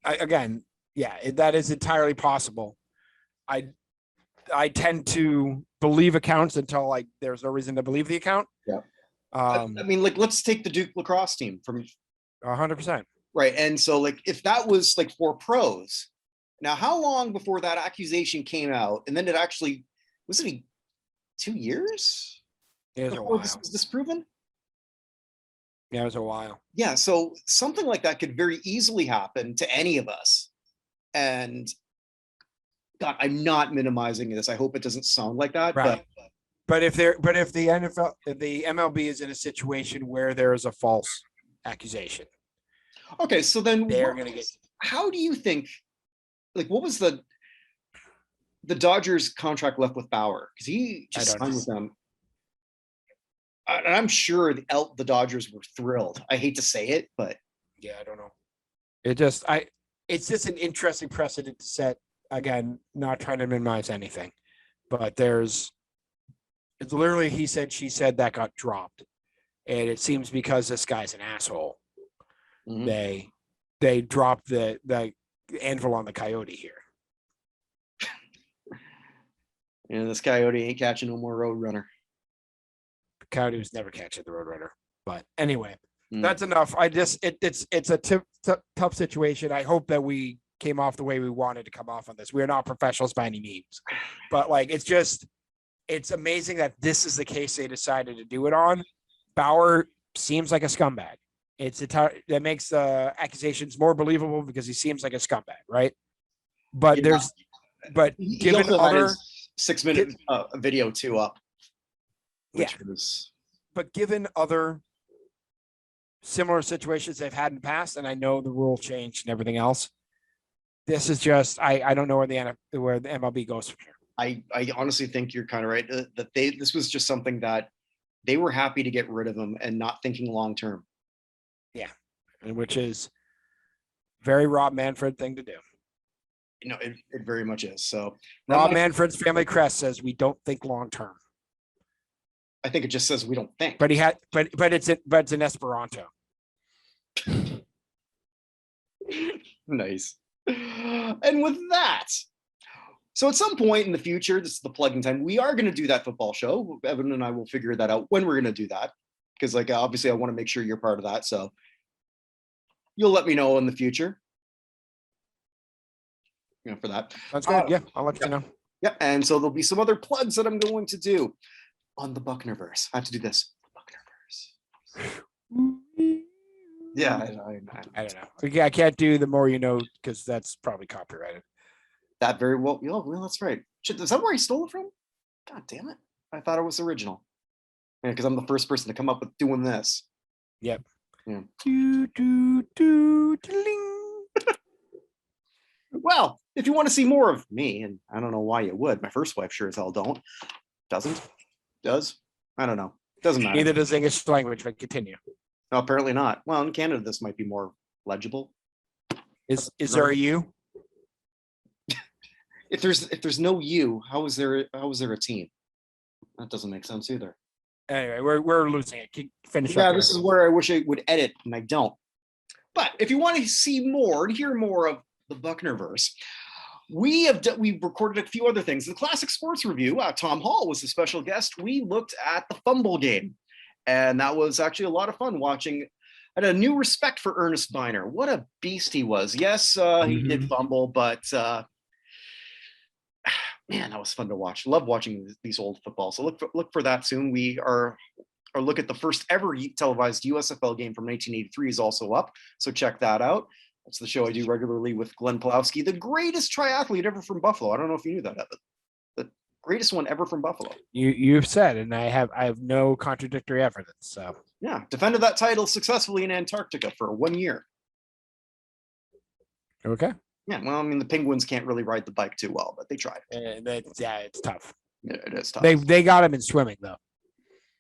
again, yeah, that is entirely possible. I I tend to believe accounts until like there's no reason to believe the account. yeah. I Um, mean, like, let's take the Duke lacrosse team from 100%. right. And so, like, if that was like for pros, now how long before that accusation came out, and then it actually was it 2 years It was a before this while. was disproven? Yeah, it was a while. Yeah. So something like that could very easily happen to any of us. And God, I'm not minimizing this. I hope it doesn't sound like that, Right. But if the NFL, if the MLB is in a situation where there is a false accusation, okay. So then, they're going to get. how do you think? Like, what was the Dodgers contract left with Bauer? Because he I just don't signed know. with them. And I'm sure the Dodgers were thrilled. I hate to say it, but Yeah, I don't know. It's just an interesting precedent to set. Again, not trying to minimize anything, but it's literally he said, she said that got dropped. And it seems because this guy's an asshole, mhm. they dropped the anvil on the Coyote here. And this Coyote ain't catching no more Roadrunner. Coyote was never catching the Roadrunner. But anyway, Mm. that's enough. It's a tough situation. I hope that we came off the way we wanted to come off on this. We're not professionals by any means, but like it's amazing that this is the case they decided to do it on. Bauer seems like a scumbag. That makes the accusations more believable because he seems like a scumbag, right? But Yeah. He given also had other his 6-minute video too up, which was. But given other similar situations they've had in the past, and I know the rule changed and everything else, this is just I don't know where the MLB goes from here. I honestly think you're kind of right that this was just something that they were happy to get rid of him and not thinking long term. Yeah, and which is very Rob Manfred thing to do. It very much is. So Rob Manfred's family crest says we don't think long term. I think it just says we don't think. But it's in Esperanto. Nice. And with that, so at some point in the future, this is the plugging time. We are going to do that football show. Evan and I will figure that out when we're going to do that, because like obviously I want to make sure you're part of that. So you'll let me know in the future. For that. That's good. Yeah, I'll let you know. Yeah, and so there'll be some other plugs that I'm going to do on the Buchnerverse. I have to do this. Buchnerverse. Yeah, I don't know. I can't do the more you know because that's probably copyrighted. That very well. Well, that's right. Is that where I stole it from? God damn it! I thought it was original. Yeah, because I'm the first person to come up with doing this. Yep. Yeah. Do, Well, if you want to see more of me, and I don't know why you would, my first wife sure as hell does. I don't know. Doesn't matter. Neither does English language, but continue. No, apparently not. Well, in Canada, this might be more legible. Is there a U? If there's no you, how is there a team? That doesn't make sense either. Anyway, we're losing it. Finish up. Yeah, this is where I wish I would edit, and I don't. But if you want to see more and hear more of the Buchnerverse, we've recorded a few other things. The Classic Sports Review, Tom Hall was the special guest. We looked at the fumble game, and that was actually a lot of fun watching. I had a new respect for Ernest Biner. What a beast he was. Yes, he did fumble, but man, that was fun to watch. Love watching these old footballs. So look for that soon. We are look at the first ever televised USFL game from 1983 is also up. So check that out. That's the show I do regularly with Glenn Pulowski, the greatest triathlete ever from Buffalo. I don't know if you knew that, Evan. The greatest one ever from Buffalo. You've said, and I have no contradictory evidence. So yeah, defended that title successfully in Antarctica for 1 year. Okay. Yeah, well, I mean, the Penguins can't really ride the bike too well, but they tried. It's tough. Yeah, it is tough. They got him in swimming though.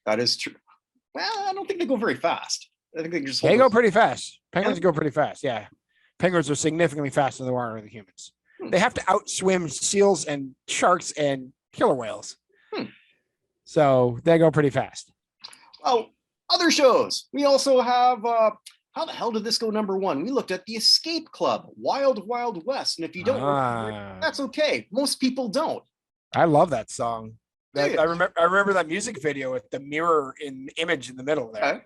That is true. Well, I don't think they go very fast. I think they go pretty fast. Penguins go pretty fast. Yeah, penguins are significantly faster in the water than humans. They have to outswim seals and sharks and killer whales. So they go pretty fast. Well, other shows. We also have how the hell did this go number one? We looked at the Escape Club, Wild Wild West. And if you don't remember it, that's okay. Most people don't. I love that song. Do you? I remember that music video with the mirror image in the middle there. Okay.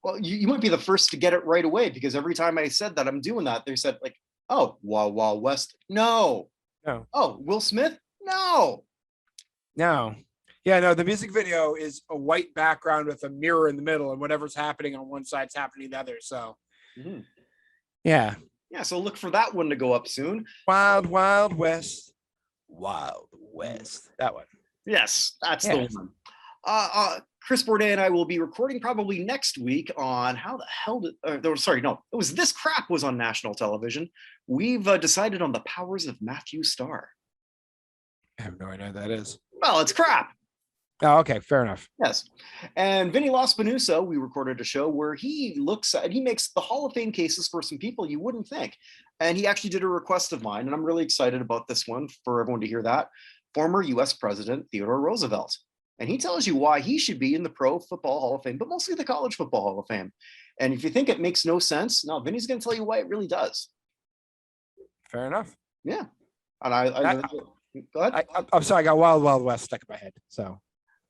Well, you might be the first to get it right away, because every time I said that I'm doing that, they said like, oh, Wild Wild West. No. Oh, Will Smith? No. Yeah, no, the music video is a white background with a mirror in the middle, and whatever's happening on one side's happening the other. So yeah. Yeah, so look for that one to go up soon. Wild Wild West. Wild West. That one. Yes, that's the one. Chris Bourdain and I will be recording probably next week on how the hell did, it was This Crap was on national television. We've decided on the powers of Matthew Starr. I have no idea what that is. Well, it's crap. Oh, okay, fair enough. Yes. And Vinny Laspinusa, we recorded a show where he looks at, he makes the Hall of Fame cases for some people you wouldn't think. And he actually did a request of mine, and I'm really excited about this one for everyone to hear that. Former US President Theodore Roosevelt. And he tells you why he should be in the Pro Football Hall of Fame, but mostly the College Football Hall of Fame. And if you think it makes no sense, no, Vinny's going to tell you why it really does. Fair enough. Yeah. And go ahead. I'm sorry, I got Wild Wild West stuck in my head. So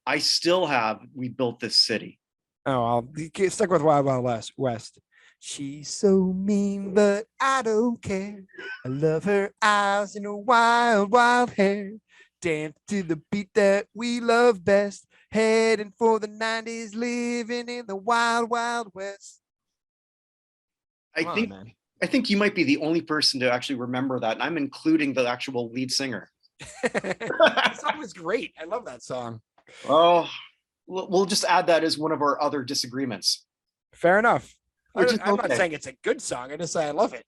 I still have We Built This City. Oh, I'll get stuck with Wild Wild West. She's so mean, but I don't care. I love her eyes and her wild, wild hair. Dance to the beat that we love best. Heading for the 90s, living in the wild, wild west. I think you might be the only person to actually remember that, and I'm including the actual lead singer. That song was great. I love that song. Oh, we'll just add that as one of our other disagreements. Fair enough. I'm okay. not saying it's a good song. I just say I love it.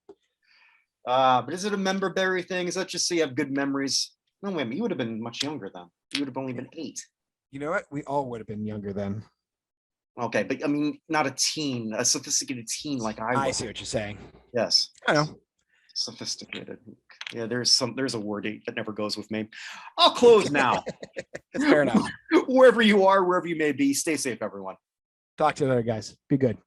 But is it a member-berry thing? Is that just so you have good memories? No, wait a minute. You would have been much younger then. You would have only been 8. You know what? We all would have been younger then. Okay, but I mean, not a teen, a sophisticated teen like I was. I see what you're saying. Yes. I know. Sophisticated. Yeah, there's a word that never goes with me. I'll close now. Fair enough. Wherever you are, wherever you may be, stay safe, everyone. Talk to the other guys. Be good.